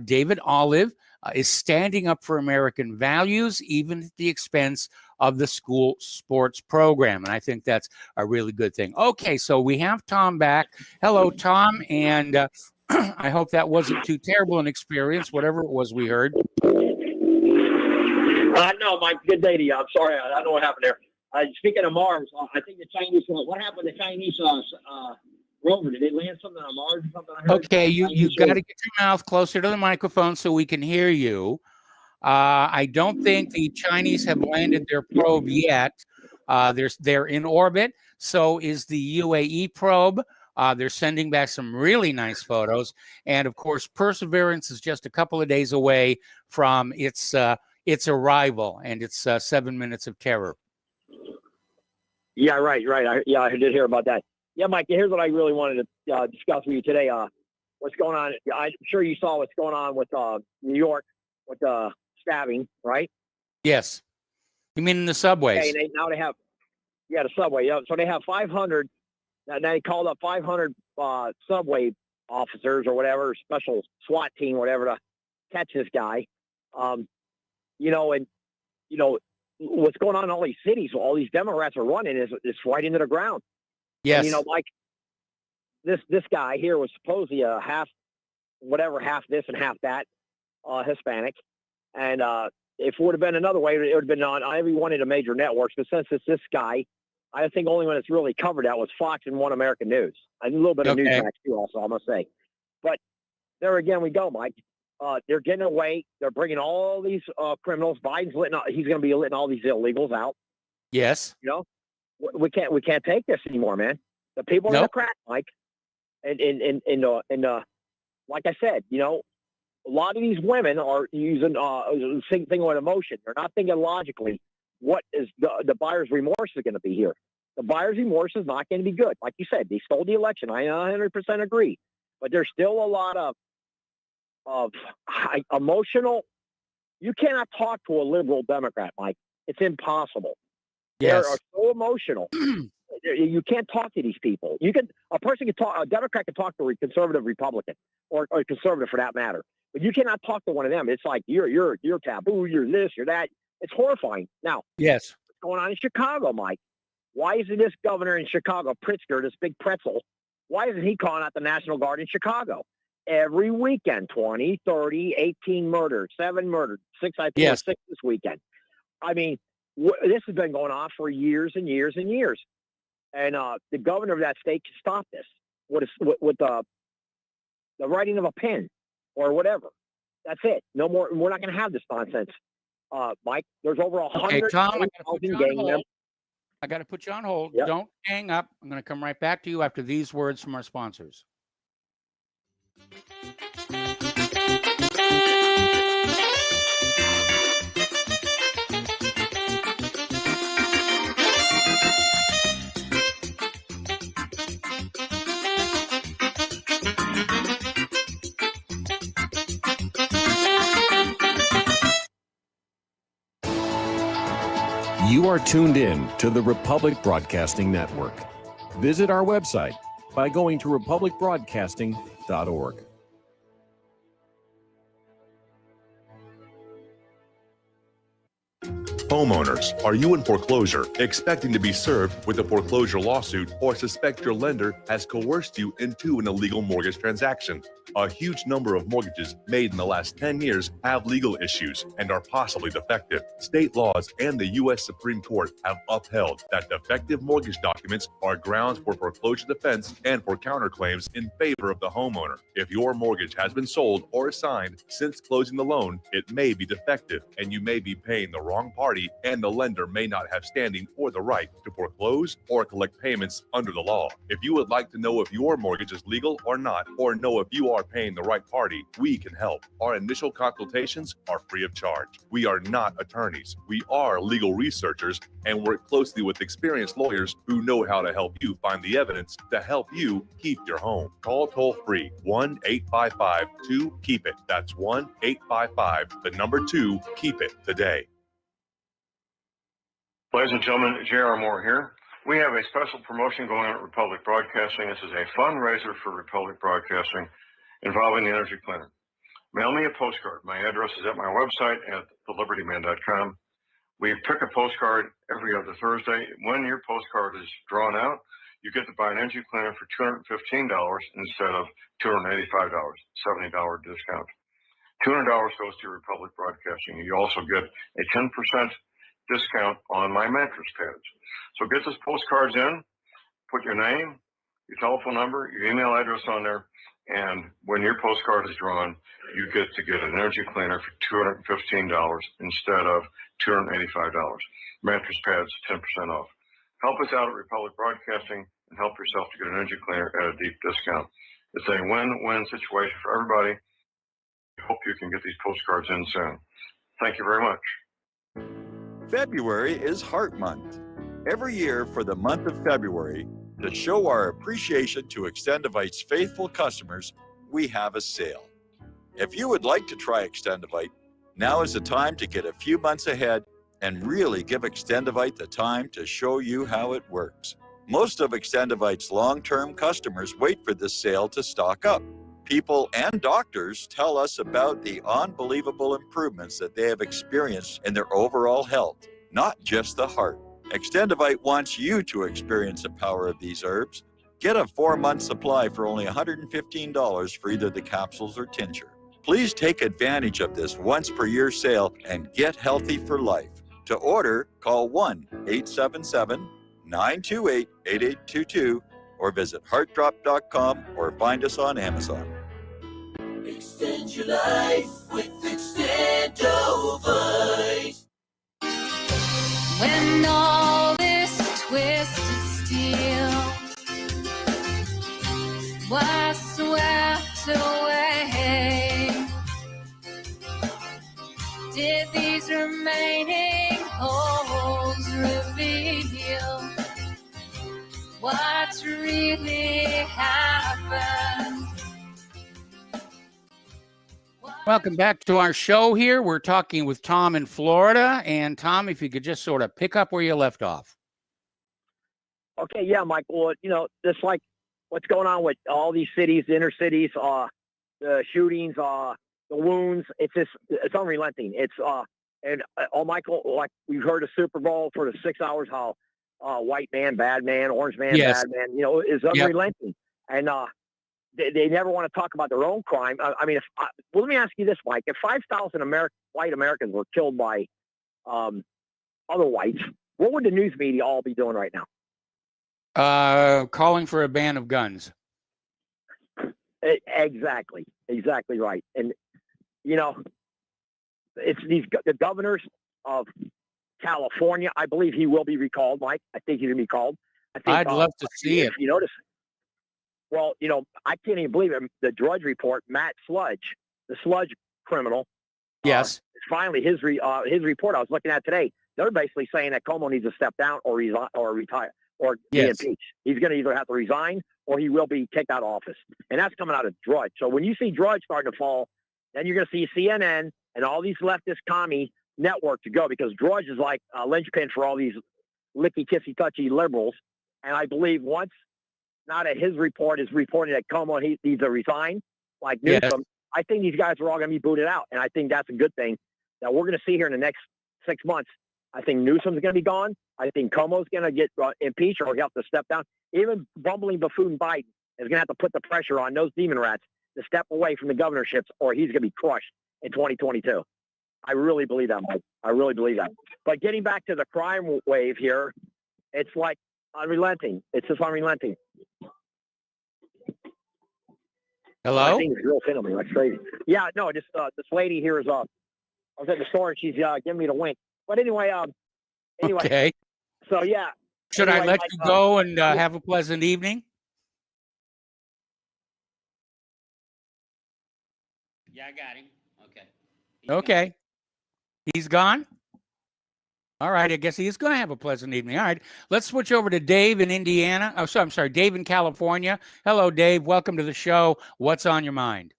David Olive, is standing up for American values, even at the expense of the school sports program. And I think that's a really good thing. Okay, so we have Tom back. Hello, Tom. And I hope that wasn't too terrible an experience, whatever it was we heard. No, Mike, good day to you. I'm sorry. I don't know what happened there. Speaking of Mars, I think the Chinese, what happened to the Chinese rover? Did they land something on Mars or something? Okay, you got to get your mouth closer to the microphone so we can hear you. I don't think the Chinese have landed their probe yet. They're in orbit. So is the UAE probe. They're sending back some really nice photos. And, of course, Perseverance is just a couple of days away from its arrival and its 7 minutes of terror. Yeah, right. I did hear about that. Yeah, Mike, here's what I really wanted to discuss with you today. What's going on? I'm sure you saw what's going on with New York with the stabbing, right? Yes. You mean in the subways? Okay, now they have, the subway. Yeah, so they have 500. Now they called up 500 subway officers or whatever, special SWAT team, whatever, to catch this guy. What's going on in all these cities, all these Democrats are running is right into the ground. Yes. And, like this guy here was supposedly a half this and half that Hispanic. And if it would have been another way, it would have been on every one of the major networks. But since it's this guy, I think only when it's really covered out was Fox and One American News. And a little bit of Newsmax too, also, I must say. But there again we go, Mike. They're getting away. They're bringing all these criminals. Biden's he's going to be letting all these illegals out. Yes. We can't take this anymore, man. The people are the crack, Mike. And like I said, a lot of these women are using the same thing with emotion. They're not thinking logically. What is the buyer's remorse is going to be here? The buyer's remorse is not going to be good. Like you said, they stole the election. I 100% agree. But there's still a lot of emotional. You cannot talk to a liberal Democrat, Mike. It's impossible. Yes. They are so emotional. You can't talk to these people. A person can talk. A Democrat can talk to a conservative Republican or a conservative for that matter, but you cannot talk to one of them. It's like you're taboo. You're this. You're that. It's horrifying. Now, yes, what's going on in Chicago, Mike? Why isn't this governor in Chicago, Pritzker, this big pretzel? Why isn't he calling out the National Guard in Chicago? Every weekend, 20, 30, 18 murders, 7 murdered, 6, I think, Yes. 6 this weekend. I mean, this has been going on for years and years and years. And the governor of that state can stop this with the writing of a pen or whatever. That's it. No more. We're not going to have this nonsense, Mike. There's over 100,000 Okay, Tom, I gotta put you on gang hold. members. I got to put you on hold. Yep. Don't hang up. I'm going to come right back to you after these words from our sponsors. You are tuned in to the Republic Broadcasting Network. Visit our website by going to republicbroadcasting.org. Homeowners, are you in foreclosure, expecting to be served with a foreclosure lawsuit, or suspect your lender has coerced you into an illegal mortgage transaction? A huge number of mortgages made in the last 10 years have legal issues and are possibly defective. State laws and the U.S. Supreme Court have upheld that defective mortgage documents are grounds for foreclosure defense and for counterclaims in favor of the homeowner. If your mortgage has been sold or assigned since closing the loan, it may be defective and you may be paying the wrong party, and the lender may not have standing or the right to foreclose or collect payments under the law. If you would like to know if your mortgage is legal or not, or know if you are paying the right party, we can help. Our initial consultations are free of charge. We are not attorneys. We are legal researchers and work closely with experienced lawyers who know how to help you find the evidence to help you keep your home. Call toll-free 1-855-2-KEEP-IT. That's 1-855-2-KEEP-IT today. Ladies and gentlemen, J.R. Moore here. We have a special promotion going on at Republic Broadcasting. This is a fundraiser for Republic Broadcasting involving the Energy Planner. Mail me a postcard. My address is at my website at thelibertyman.com. We pick a postcard every other Thursday. When your postcard is drawn out, you get to buy an Energy Planner for $215 instead of $285, $70 discount. $200 goes to Republic Broadcasting. You also get a 10% discount on my mattress pads. So get those postcards in, put your name, your telephone number, your email address on there, and when your postcard is drawn, you get to get an Energy Cleaner for $215 instead of $285. Mattress pads, 10% off. Help us out at Republic Broadcasting and help yourself to get an Energy Cleaner at a deep discount. It's a win-win situation for everybody. I hope you can get these postcards in soon. Thank you very much. February is Heart Month. Every year for the month of February, to show our appreciation to Extendivite's faithful customers, we have a sale. If you would like to try Extendivite, now is the time to get a few months ahead and really give Extendivite the time to show you how it works. Most of Extendivite's long-term customers wait for this sale to stock up. People and doctors tell us about the unbelievable improvements that they have experienced in their overall health, not just the heart. Extendivite wants you to experience the power of these herbs. Get a 4-month supply for only $115 for either the capsules or tincture. Please take advantage of this once per year sale and get healthy for life. To order, call 1-877-928-8822 or visit heartdrop.com or find us on Amazon. Extend your life with Extendovite. When all this twisted steel was swept away, did these remaining holes reveal what's really happened? Welcome back to our show here. We're talking with Tom in Florida. And Tom, if you could just sort of pick up where you left off. Okay, yeah, Mike. Well, just like what's going on with all these cities, the inner cities, the shootings, the wounds. It's unrelenting. Michael, like we've heard a Super Bowl for the 6 hours, how white man, bad man, orange man, Yes. bad man, is unrelenting. And they never want to talk about their own crime. Well, let me ask you this, Mike. If 5,000 white Americans were killed by other whites, what would the news media all be doing right now? Calling for a ban of guns. Exactly right. And it's the governors of California. I believe he will be recalled, Mike. I think he's gonna be called. I'd love to see it. You notice? Well, I can't even believe it. The Drudge Report, Matt Sludge, the Sludge criminal. Yes. Finally, his report I was looking at today. They're basically saying that Cuomo needs to step down or retire or be impeached. He's going to either have to resign or he will be kicked out of office. And that's coming out of Drudge. So when you see Drudge starting to fall, then you're going to see CNN and all these leftist commie network to go, because Drudge is like a linchpin for all these licky, kissy, touchy liberals. And I believe once his report is reporting that Cuomo he needs to resign, like Newsom, I think these guys are all going to be booted out. And I think that's a good thing that we're going to see here in the next 6 months. I think Newsom's going to be gone. I think Cuomo's going to get impeached or he'll have to step down. Even bumbling buffoon Biden is going to have to put the pressure on those demon rats to step away from the governorships or he's going to be crushed in 2022. I really believe that, Mike. I really believe that. But getting back to the crime wave here, it's like unrelenting. It's just unrelenting. Hello? I think it's real thin on me. That's crazy. Yeah, no, just this lady here is I was at the store and she's giving me the wink. But anyway, Okay. So yeah. Should I let you go and have a pleasant evening? Yeah, I got him. Okay. Okay. He's gone? All right. I guess he is going to have a pleasant evening. All right. Let's switch over to Dave in Indiana. Oh, I'm sorry. Dave in California. Hello, Dave. Welcome to the show. What's on your mind?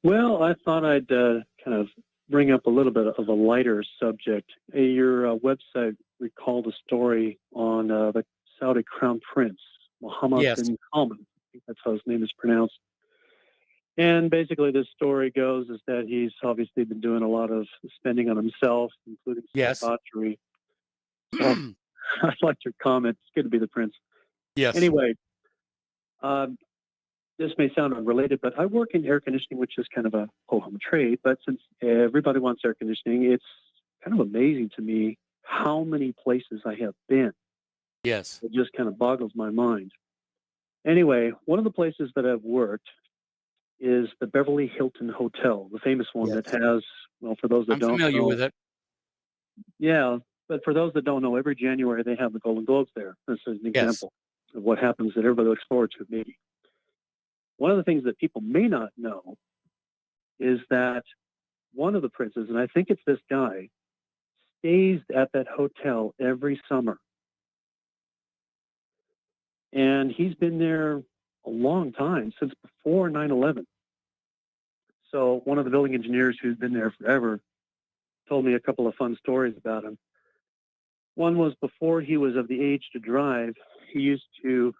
Well, I thought I'd kind of bring up a little bit of a lighter subject. Your website recalled a story on the Saudi Crown Prince, Mohammed bin Salman. I think that's how his name is pronounced. And basically this story goes is that he's obviously been doing a lot of spending on himself, including debauchery. Well, I liked your comment. It's good to be the prince. Yes. Anyway, this may sound unrelated, but I work in air conditioning, which is kind of a ho-hum trade. But since everybody wants air conditioning, it's kind of amazing to me how many places I have been. Yes. It just kind of boggles my mind. Anyway, one of the places that I've worked is the Beverly Hilton Hotel, the famous one that has, well, for those that don't know. I'm familiar with it. Yeah, but for those that don't know, every January they have the Golden Globes there. This is an example of what happens that everybody looks forward to, maybe. One of the things that people may not know is that one of the princes, and I think it's this guy, stays at that hotel every summer. And he's been there a long time, since before 9/11. So one of the building engineers who's been there forever told me a couple of fun stories about him. One was before he was of the age to drive, he used to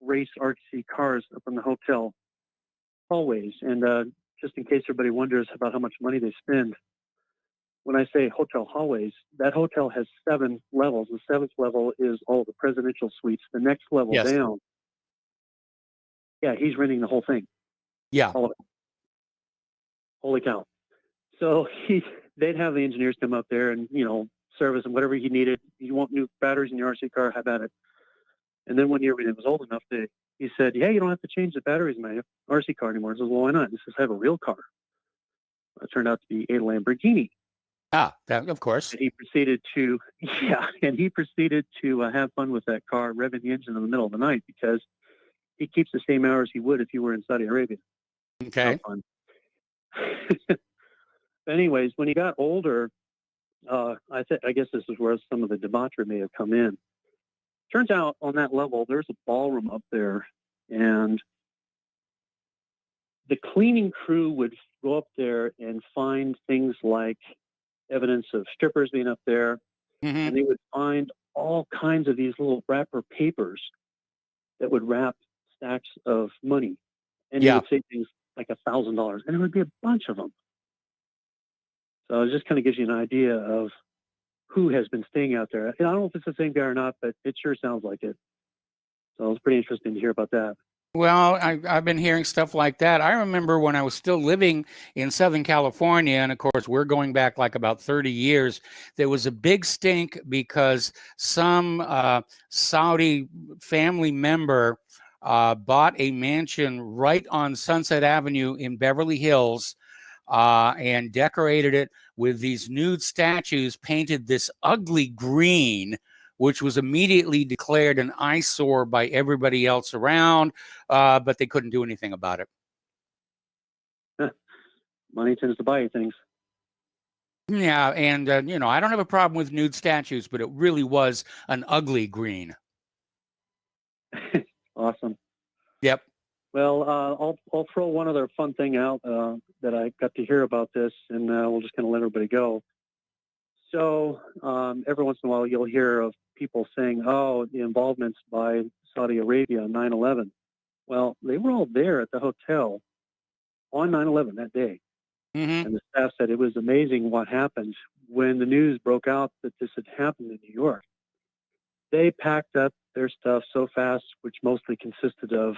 race RC cars up in the hotel hallways. And just in case everybody wonders about how much money they spend, when I say hotel hallways, that hotel has 7 levels. The 7th level is all the presidential suites. The next level down, yeah, he's renting the whole thing. Yeah. All of it. Holy cow. So they'd have the engineers come up there and, service and whatever he needed. You want new batteries in your RC car, have at it. And then one year when it was old enough, he said, yeah, you don't have to change the batteries in my RC car anymore. I said, well, why not? He says, I have a real car. It turned out to be a Lamborghini. Ah, that, of course. And he proceeded to, have fun with that car, revving the engine in the middle of the night because he keeps the same hours he would if he were in Saudi Arabia. Okay. Anyways, when he got older, I guess this is where some of the debauchery may have come in. Turns out on that level, there's a ballroom up there, and the cleaning crew would go up there and find things like evidence of strippers being up there, and they would find all kinds of these little wrapper papers that would wrap stacks of money. And it would say things like $1,000, and it would be a bunch of them. So it just kind of gives you an idea of who has been staying out there. And I don't know if it's the same guy or not, but it sure sounds like it. So it's pretty interesting to hear about that. Well, I've been hearing stuff like that. I remember when I was still living in Southern California, and of course, we're going back like about 30 years, there was a big stink because some Saudi family member bought a mansion right on Sunset Avenue in Beverly Hills and decorated it with these nude statues painted this ugly green, which was immediately declared an eyesore by everybody else around, but they couldn't do anything about it. Money tends to buy you things. Yeah, and, you know, I don't have a problem with nude statues, but it really was an ugly green. Awesome. Yep. Well, I'll throw one other fun thing out that I got to hear about this, and we'll just kind of let everybody go. So every once in a while, you'll hear of people saying, oh, the involvements by Saudi Arabia on 9/11. Well, they were all there at the hotel on 9/11 that day. Mm-hmm. And the staff said it was amazing what happened when the news broke out that this had happened in New York. They packed up their stuff so fast, which mostly consisted of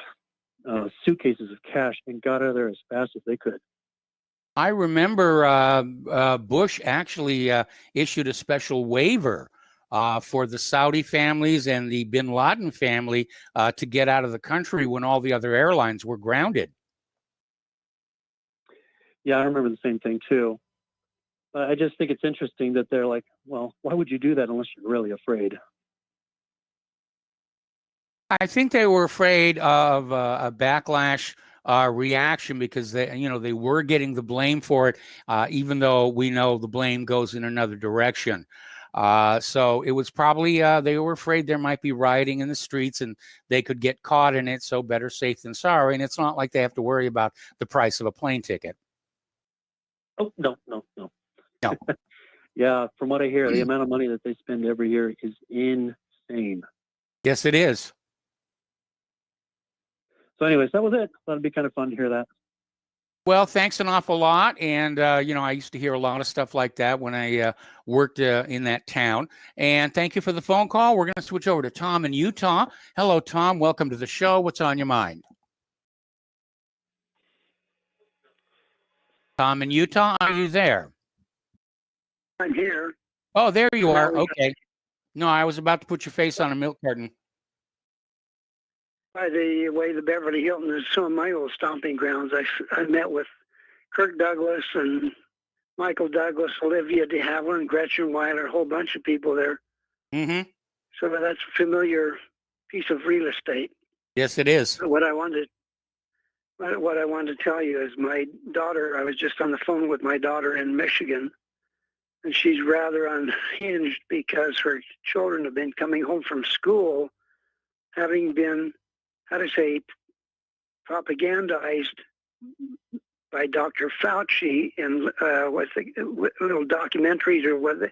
suitcases of cash, and got out of there as fast as they could. I remember Bush actually issued a special waiver for the Saudi families and the bin Laden family to get out of the country when all the other airlines were grounded. Yeah, I remember the same thing too. But I just think it's interesting that they're like, well, why would you do that unless you're really afraid? I think they were afraid of a backlash reaction because they were getting the blame for it, even though we know the blame goes in another direction. So it was probably they were afraid there might be rioting in the streets and they could get caught in it. So better safe than sorry. And it's not like they have to worry about the price of a plane ticket. Oh, no. Yeah, from what I hear, the amount of money that they spend every year is insane. Yes, it is. So anyways, that was it. That'd be kind of fun to hear that. Well, thanks an awful lot. And, I used to hear a lot of stuff like that when I worked in that town. And thank you for the phone call. We're going to switch over to Tom in Utah. Hello, Tom. Welcome to the show. What's on your mind? Tom in Utah, are you there? I'm here. Oh, there you are. Okay. No, I was about to put your face on a milk carton. By the way, the Beverly Hilton is some of my old stomping grounds. I met with Kirk Douglas and Michael Douglas, Olivia de Havilland, Gretchen Weiler, a whole bunch of people there. Mm-hmm. So that's a familiar piece of real estate. Yes, it is. What I wanted to tell you is my daughter, I was just on the phone with my daughter in Michigan, and she's rather unhinged because her children have been coming home from school having been, propagandized by Dr. Fauci in little documentaries or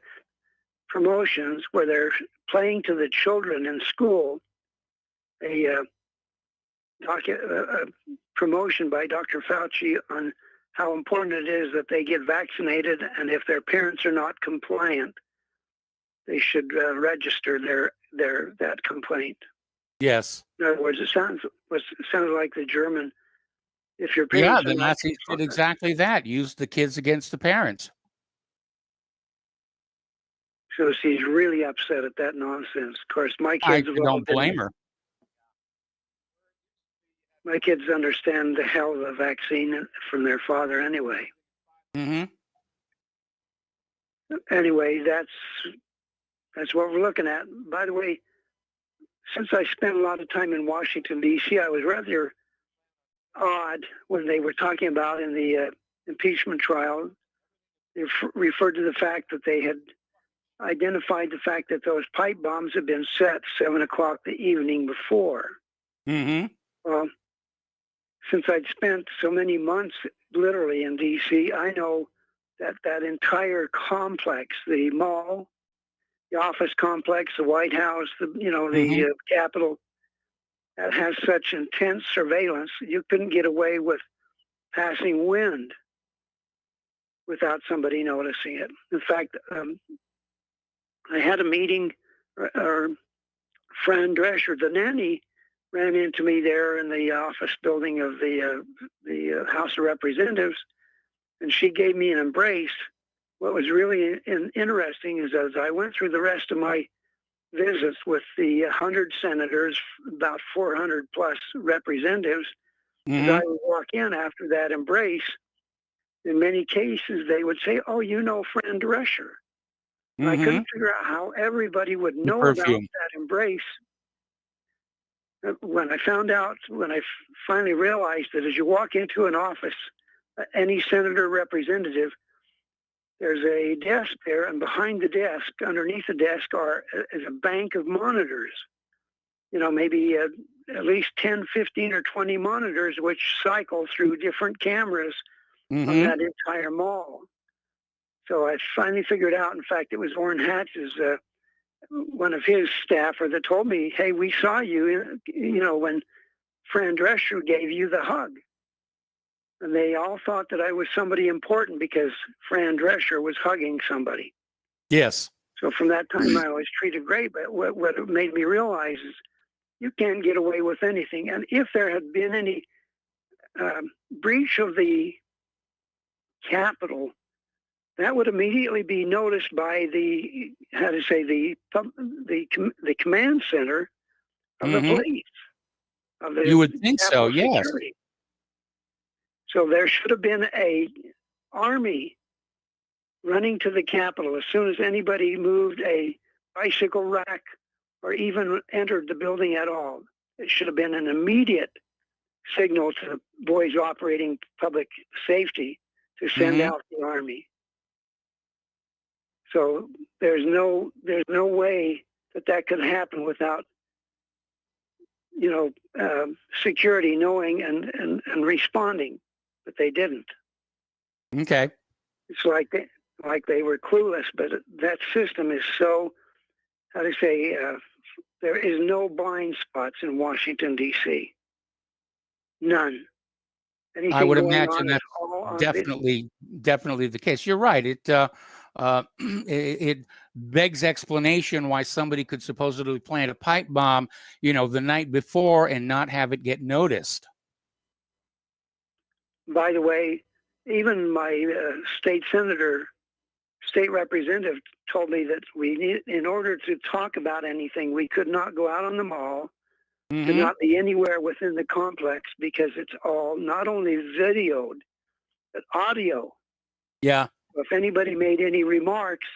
promotions where they're playing to the children in school a promotion by Dr. Fauci on how important it is that they get vaccinated, and if their parents are not compliant, they should register that complaint. Yes. In other words, it sounds like the German. If your Yeah, parents the Nazis did exactly that. Used the kids against the parents. So she's really upset at that nonsense. Of course, my I kids don't blame her. My kids understand the hell of a vaccine from their father anyway. Mm-hmm. Anyway, that's what we're looking at. By the way, since I spent a lot of time in Washington, D.C., I was rather odd when they were talking about in the impeachment trial. They referred to the fact that they had identified the fact that those pipe bombs had been set 7 o'clock the evening before. Mm-hmm. Well, since I'd spent so many months literally in D.C., I know that entire complex, the mall the office complex, the White House, the Capitol, that has such intense surveillance, you couldn't get away with passing wind without somebody noticing it. In fact, I had a meeting, or Fran Drescher, the nanny, ran into me there in the office building of the House of Representatives, and she gave me an embrace. What was really interesting is as I went through the rest of my visits with the 100 senators, about 400 plus representatives, as I would walk in after that embrace, in many cases they would say, "Oh, you know Fran Drescher." I couldn't figure out how everybody would know about that embrace. When I finally realized that as you walk into an office, any senator representative, there's a desk there, and behind the desk, underneath the desk, is a bank of monitors. Maybe at least 10, 15, or 20 monitors, which cycle through different cameras on that entire mall. So I finally figured out, in fact, it was Orrin Hatch's, one of his staffer that told me, "Hey, we saw you, when Fran Drescher gave you the hug." And they all thought that I was somebody important because Fran Drescher was hugging somebody. Yes. So from that time, I was treated great. But what it made me realize is you can't get away with anything. And if there had been any breach of the Capitol, that would immediately be noticed by the command center of the police. You would think so, yes. Security. So there should have been a army running to the Capitol as soon as anybody moved a bicycle rack or even entered the building at all. It should have been an immediate signal to the boys operating public safety to send out the army. So there's no way that could happen without security knowing and responding, but they didn't. Okay. It's like they were clueless, but that system is so, there is no blind spots in Washington, D.C. None. Anything I would going imagine on is that's all on definitely the case. You're right. It begs explanation why somebody could supposedly plant a pipe bomb, the night before and not have it get noticed. By the way, even my state representative told me that in order to talk about anything, we could not go out on the mall, could not be anywhere within the complex because it's all not only videoed, but audio. Yeah. If anybody made any remarks,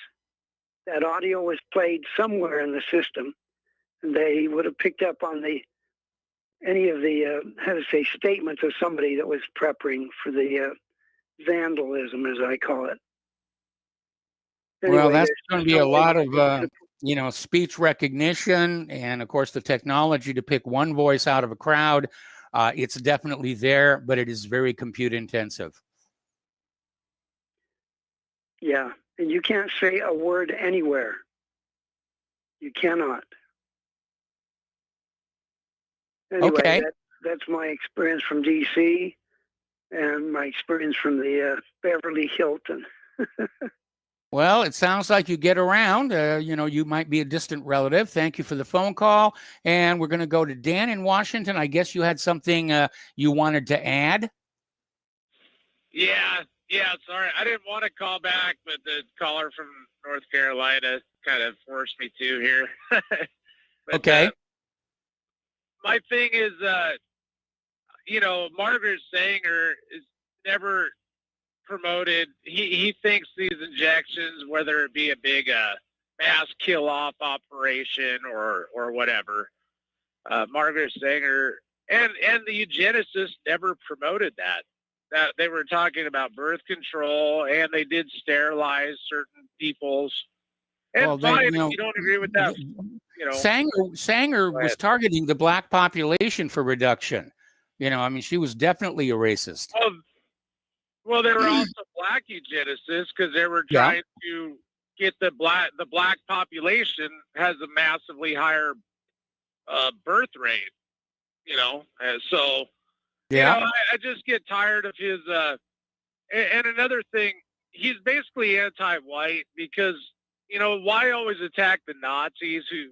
that audio was played somewhere in the system, and they would have picked up on any of the statements of somebody that was prepping for the vandalism, as I call it. Anyway, Well, that's going to be a lot of speech recognition, and of course the technology to pick one voice out of a crowd. It's definitely there, but it is very compute intensive. Yeah, and you can't say a word anywhere. You cannot. Anyway, that's my experience from D.C. and my experience from the Beverly Hilton. Well, it sounds like you get around. You might be a distant relative. Thank you for the phone call. And we're going to go to Dan in Washington. I guess you had something you wanted to add? Yeah, sorry. I didn't want to call back, but the caller from North Carolina kind of forced me to here. But, okay. My thing is, Margaret Sanger is never promoted. He thinks these injections, whether it be a big mass kill-off operation or whatever, Margaret Sanger and the eugenicists never promoted that. That they were talking about birth control, and they did sterilize certain peoples. And fine, if you don't agree with that, Sanger was targeting the black population for reduction. She was definitely a racist. Well, there were also black eugenicists because they were trying to get the black population has a massively higher birth rate. So Yeah. I just get tired of his. And another thing, he's basically anti-white because why always attack the Nazis who,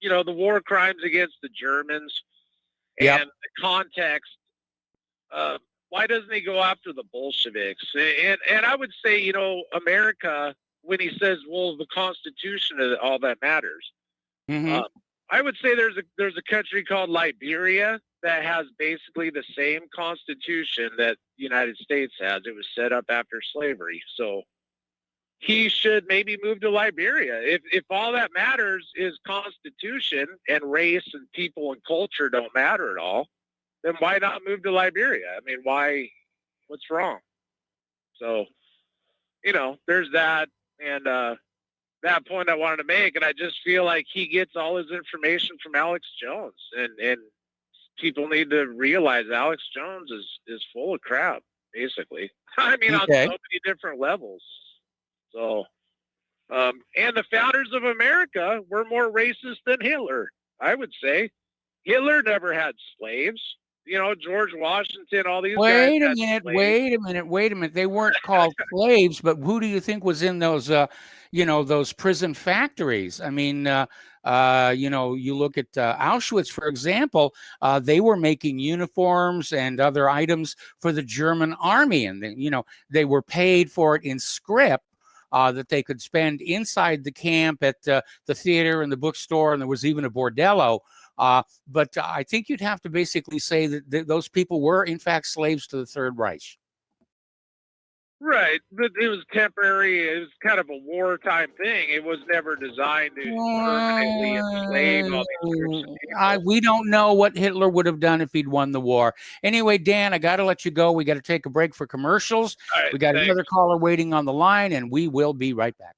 the war crimes against the Germans Yep. and the context. Why doesn't he go after the Bolsheviks? And I would say, America, when he says, well, the Constitution is all that matters. Mm-hmm. I would say there's a country called Liberia that has basically the same constitution that the United States has. It was set up after slavery. So he should maybe move to Liberia. If all that matters is constitution and race and people and culture don't matter at all, then why not move to Liberia? I mean, why? What's wrong? So, there's that. And that point I wanted to make, and I just feel like he gets all his information from Alex Jones, and people need to realize Alex Jones is full of crap, basically. I mean, on so many different levels. So, and the founders of America were more racist than Hitler, I would say. Hitler never had slaves. George Washington, all these guys. Wait a minute. They weren't called slaves, but who do you think was in those, those prison factories? I mean, you look at Auschwitz, for example, they were making uniforms and other items for the German army. And, they were paid for it in scrip that they could spend inside the camp at the theater and the bookstore. And there was even a bordello. But I think you'd have to basically say that those people were, in fact, slaves to the Third Reich. Right, but it was temporary. It was kind of a wartime thing. It was never designed to permanently enslave all these groups of people. We don't know what Hitler would have done if he'd won the war. Anyway, Dan, I got to let you go. We got to take a break for commercials. Right, we got another caller waiting on the line, and we will be right back.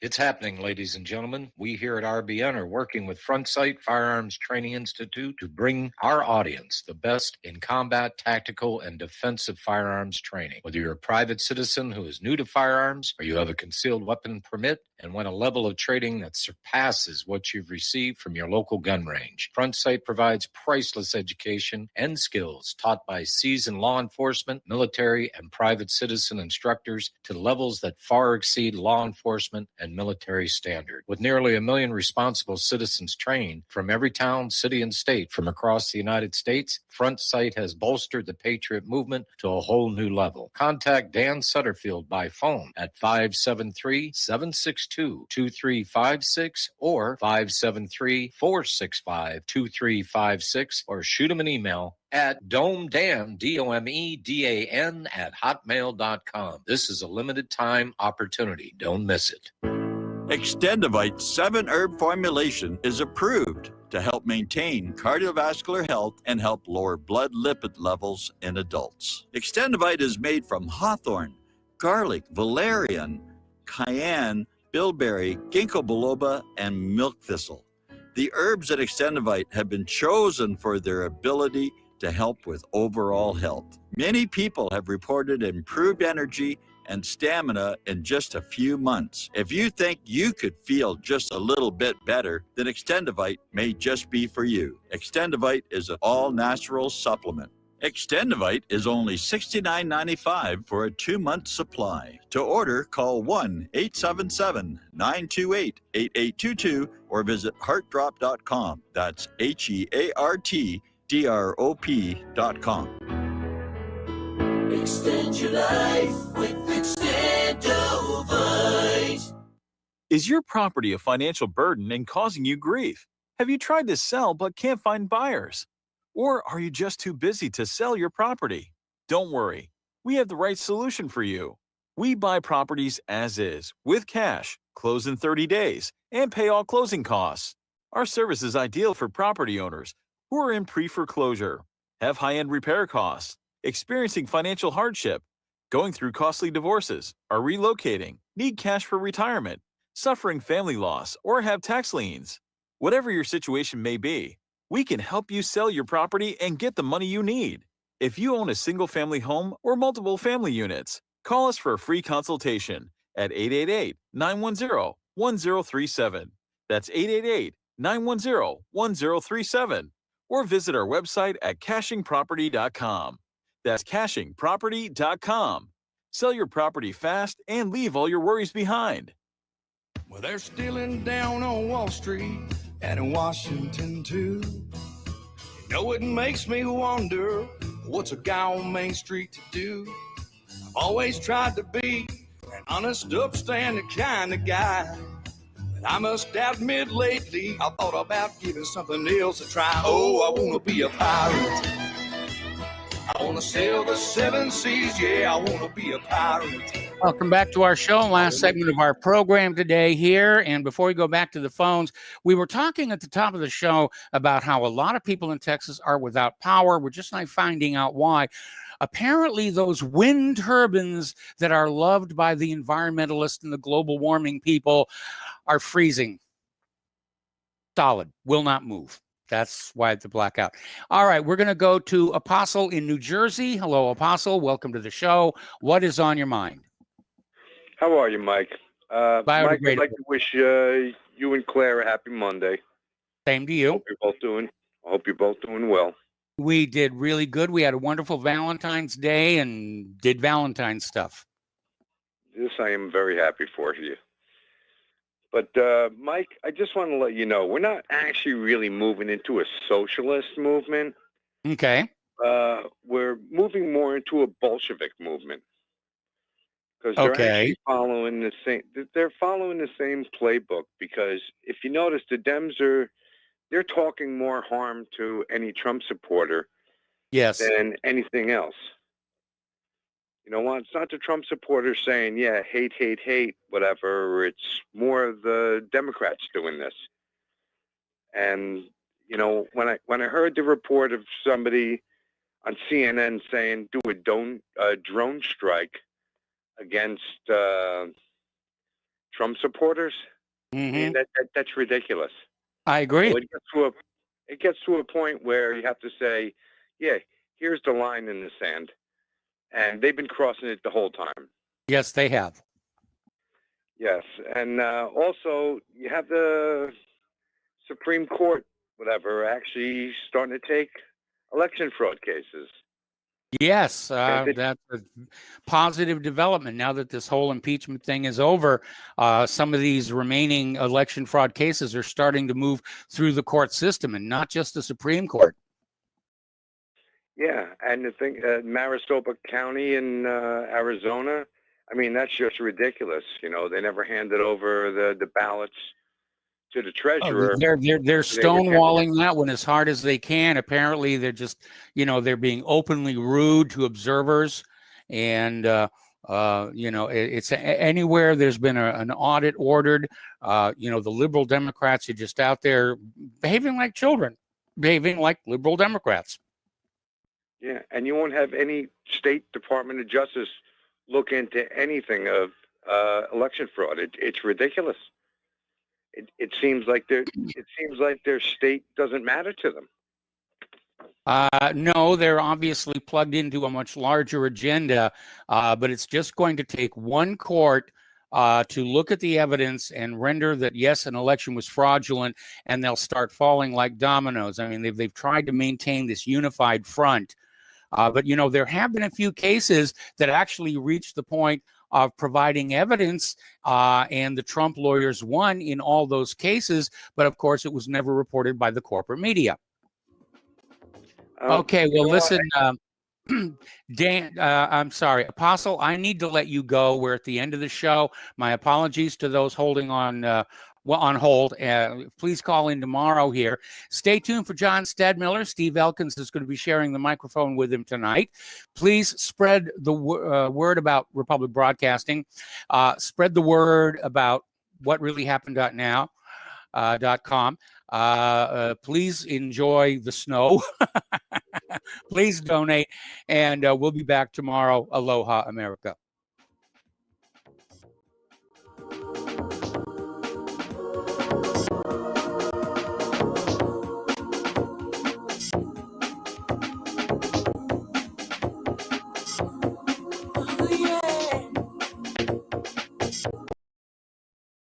It's happening, ladies and gentlemen. We here at RBN are working with Front Sight Firearms Training Institute to bring our audience the best in combat, tactical, and defensive firearms training. Whether you're a private citizen who is new to firearms or you have a concealed weapon permit and want a level of training that surpasses what you've received from your local gun range, Front Sight provides priceless education and skills taught by seasoned law enforcement, military, and private citizen instructors to levels that far exceed law enforcement and military standard. With nearly 1 million responsible citizens trained from every town, city, and state from across the United States, Front Sight has bolstered the Patriot movement to a whole new level. Contact Dan Sutterfield by phone at 573-762-2356 or 573-465-2356 or shoot him an email at domedan, DOMEDAN @hotmail.com. This is a limited time opportunity. Don't miss it. Extendivite 7-herb formulation is approved to help maintain cardiovascular health and help lower blood lipid levels in adults. Extendivite is made from hawthorn, garlic, valerian, cayenne, bilberry, ginkgo biloba, and milk thistle. The herbs at Extendivite have been chosen for their ability to help with overall health. Many people have reported improved energy and stamina in just a few months. If you think you could feel just a little bit better, then Extendivite may just be for you. Extendivite is an all-natural supplement. Extendivite is only $69.95 for a 2-month supply. To order, call 1-877-928-8822 or visit heartdrop.com. That's HEARTDROP.com. Extend your life with Extendivite. Is your property a financial burden and causing you grief? Have you tried to sell but can't find buyers? Or are you just too busy to sell your property? Don't worry, we have the right solution for you. We buy properties as is, with cash, close in 30 days, and pay all closing costs. Our service is ideal for property owners who are in pre-foreclosure, have high-end repair costs, experiencing financial hardship, Going through costly divorces, are relocating, need cash for retirement, suffering family loss, or have tax liens? Whatever your situation may be, we can help you sell your property and get the money you need. If you own a single-family home or multiple family units, call us for a free consultation at 888-910-1037. That's 888-910-1037. Or visit our website at cashingproperty.com. That's cashingproperty.com. Sell your property fast and leave all your worries behind. Well, they're stealing down on Wall Street and in Washington too. You know, it makes me wonder, what's a guy on Main Street to do? I've always tried to be an honest, upstanding kind of guy. But I must admit lately, I thought about giving something else a try. Oh, I want to be a pirate. I want to sail the seven seas. Yeah, I want to be a pirate. Welcome back to our show, last segment of our program today here. And before we go back to the phones, we were talking at the top of the show about how a lot of people in Texas are without power. We're just not finding out why. Apparently, those wind turbines that are loved by the environmentalists and the global warming people are freezing. Solid, will not move. That's why it's a blackout. All right, we're going to go to Apostle in New Jersey. Hello, Apostle. Welcome to the show. What is on your mind? How are you, Mike? Mike, I'd like to wish you and Claire a happy Monday. Same to you. I hope you're both doing well. We did really good. We had a wonderful Valentine's Day and did Valentine's stuff. This I am very happy for you. But, Mike, I just want to let you know, we're not actually really moving into a socialist movement. Okay. We're moving more into a Bolshevik movement. Because they're actually following the same. They're following the same playbook. Because if you notice, the Dems they're talking more harm to any Trump supporter, than anything else. You know what? It's not the Trump supporters saying, "Yeah, hate, hate, hate," whatever. It's more of the Democrats doing this. And you know, when I heard the report of somebody on CNN saying do a drone strike against Trump supporters, I mean, that's ridiculous. I agree. So it gets to a point where you have to say, yeah, here's the line in the sand. And they've been crossing it the whole time. Yes, they have. Yes. And also, you have the Supreme Court, whatever, actually starting to take election fraud cases. Yes, that's a positive development. Now that this whole impeachment thing is over, some of these remaining election fraud cases are starting to move through the court system and not just the Supreme Court. Yeah, and the thing, Maricopa County in Arizona, I mean, that's just ridiculous. You know, they never handed over the ballots to the treasurer. They're stonewalling that one as hard as they can. Apparently, they're just, they're being openly rude to observers, and it's anywhere there's been an audit ordered. The liberal Democrats are just out there behaving like children, behaving like liberal Democrats. Yeah, and you won't have any state Department of Justice look into anything of election fraud. It's ridiculous. It seems like their state doesn't matter to them. No, they're obviously plugged into a much larger agenda, but it's just going to take one court to look at the evidence and render that, yes, an election was fraudulent, and they'll start falling like dominoes. I mean, they've tried to maintain this unified front. But, there have been a few cases that actually reached the point of providing evidence, and the Trump lawyers won in all those cases. But, of course, it was never reported by the corporate media. Okay, well, listen, Dan, I'm sorry, Apostle, I need to let you go. We're at the end of the show. My apologies to those holding on hold. Please call in tomorrow here. Stay tuned for John Stadmiller. Steve Elkins is going to be sharing the microphone with him tonight. Please spread the word about Republic Broadcasting. Spread the word about whatreallyhappened.now.com. Please enjoy the snow. Please donate, and we'll be back tomorrow. Aloha, America.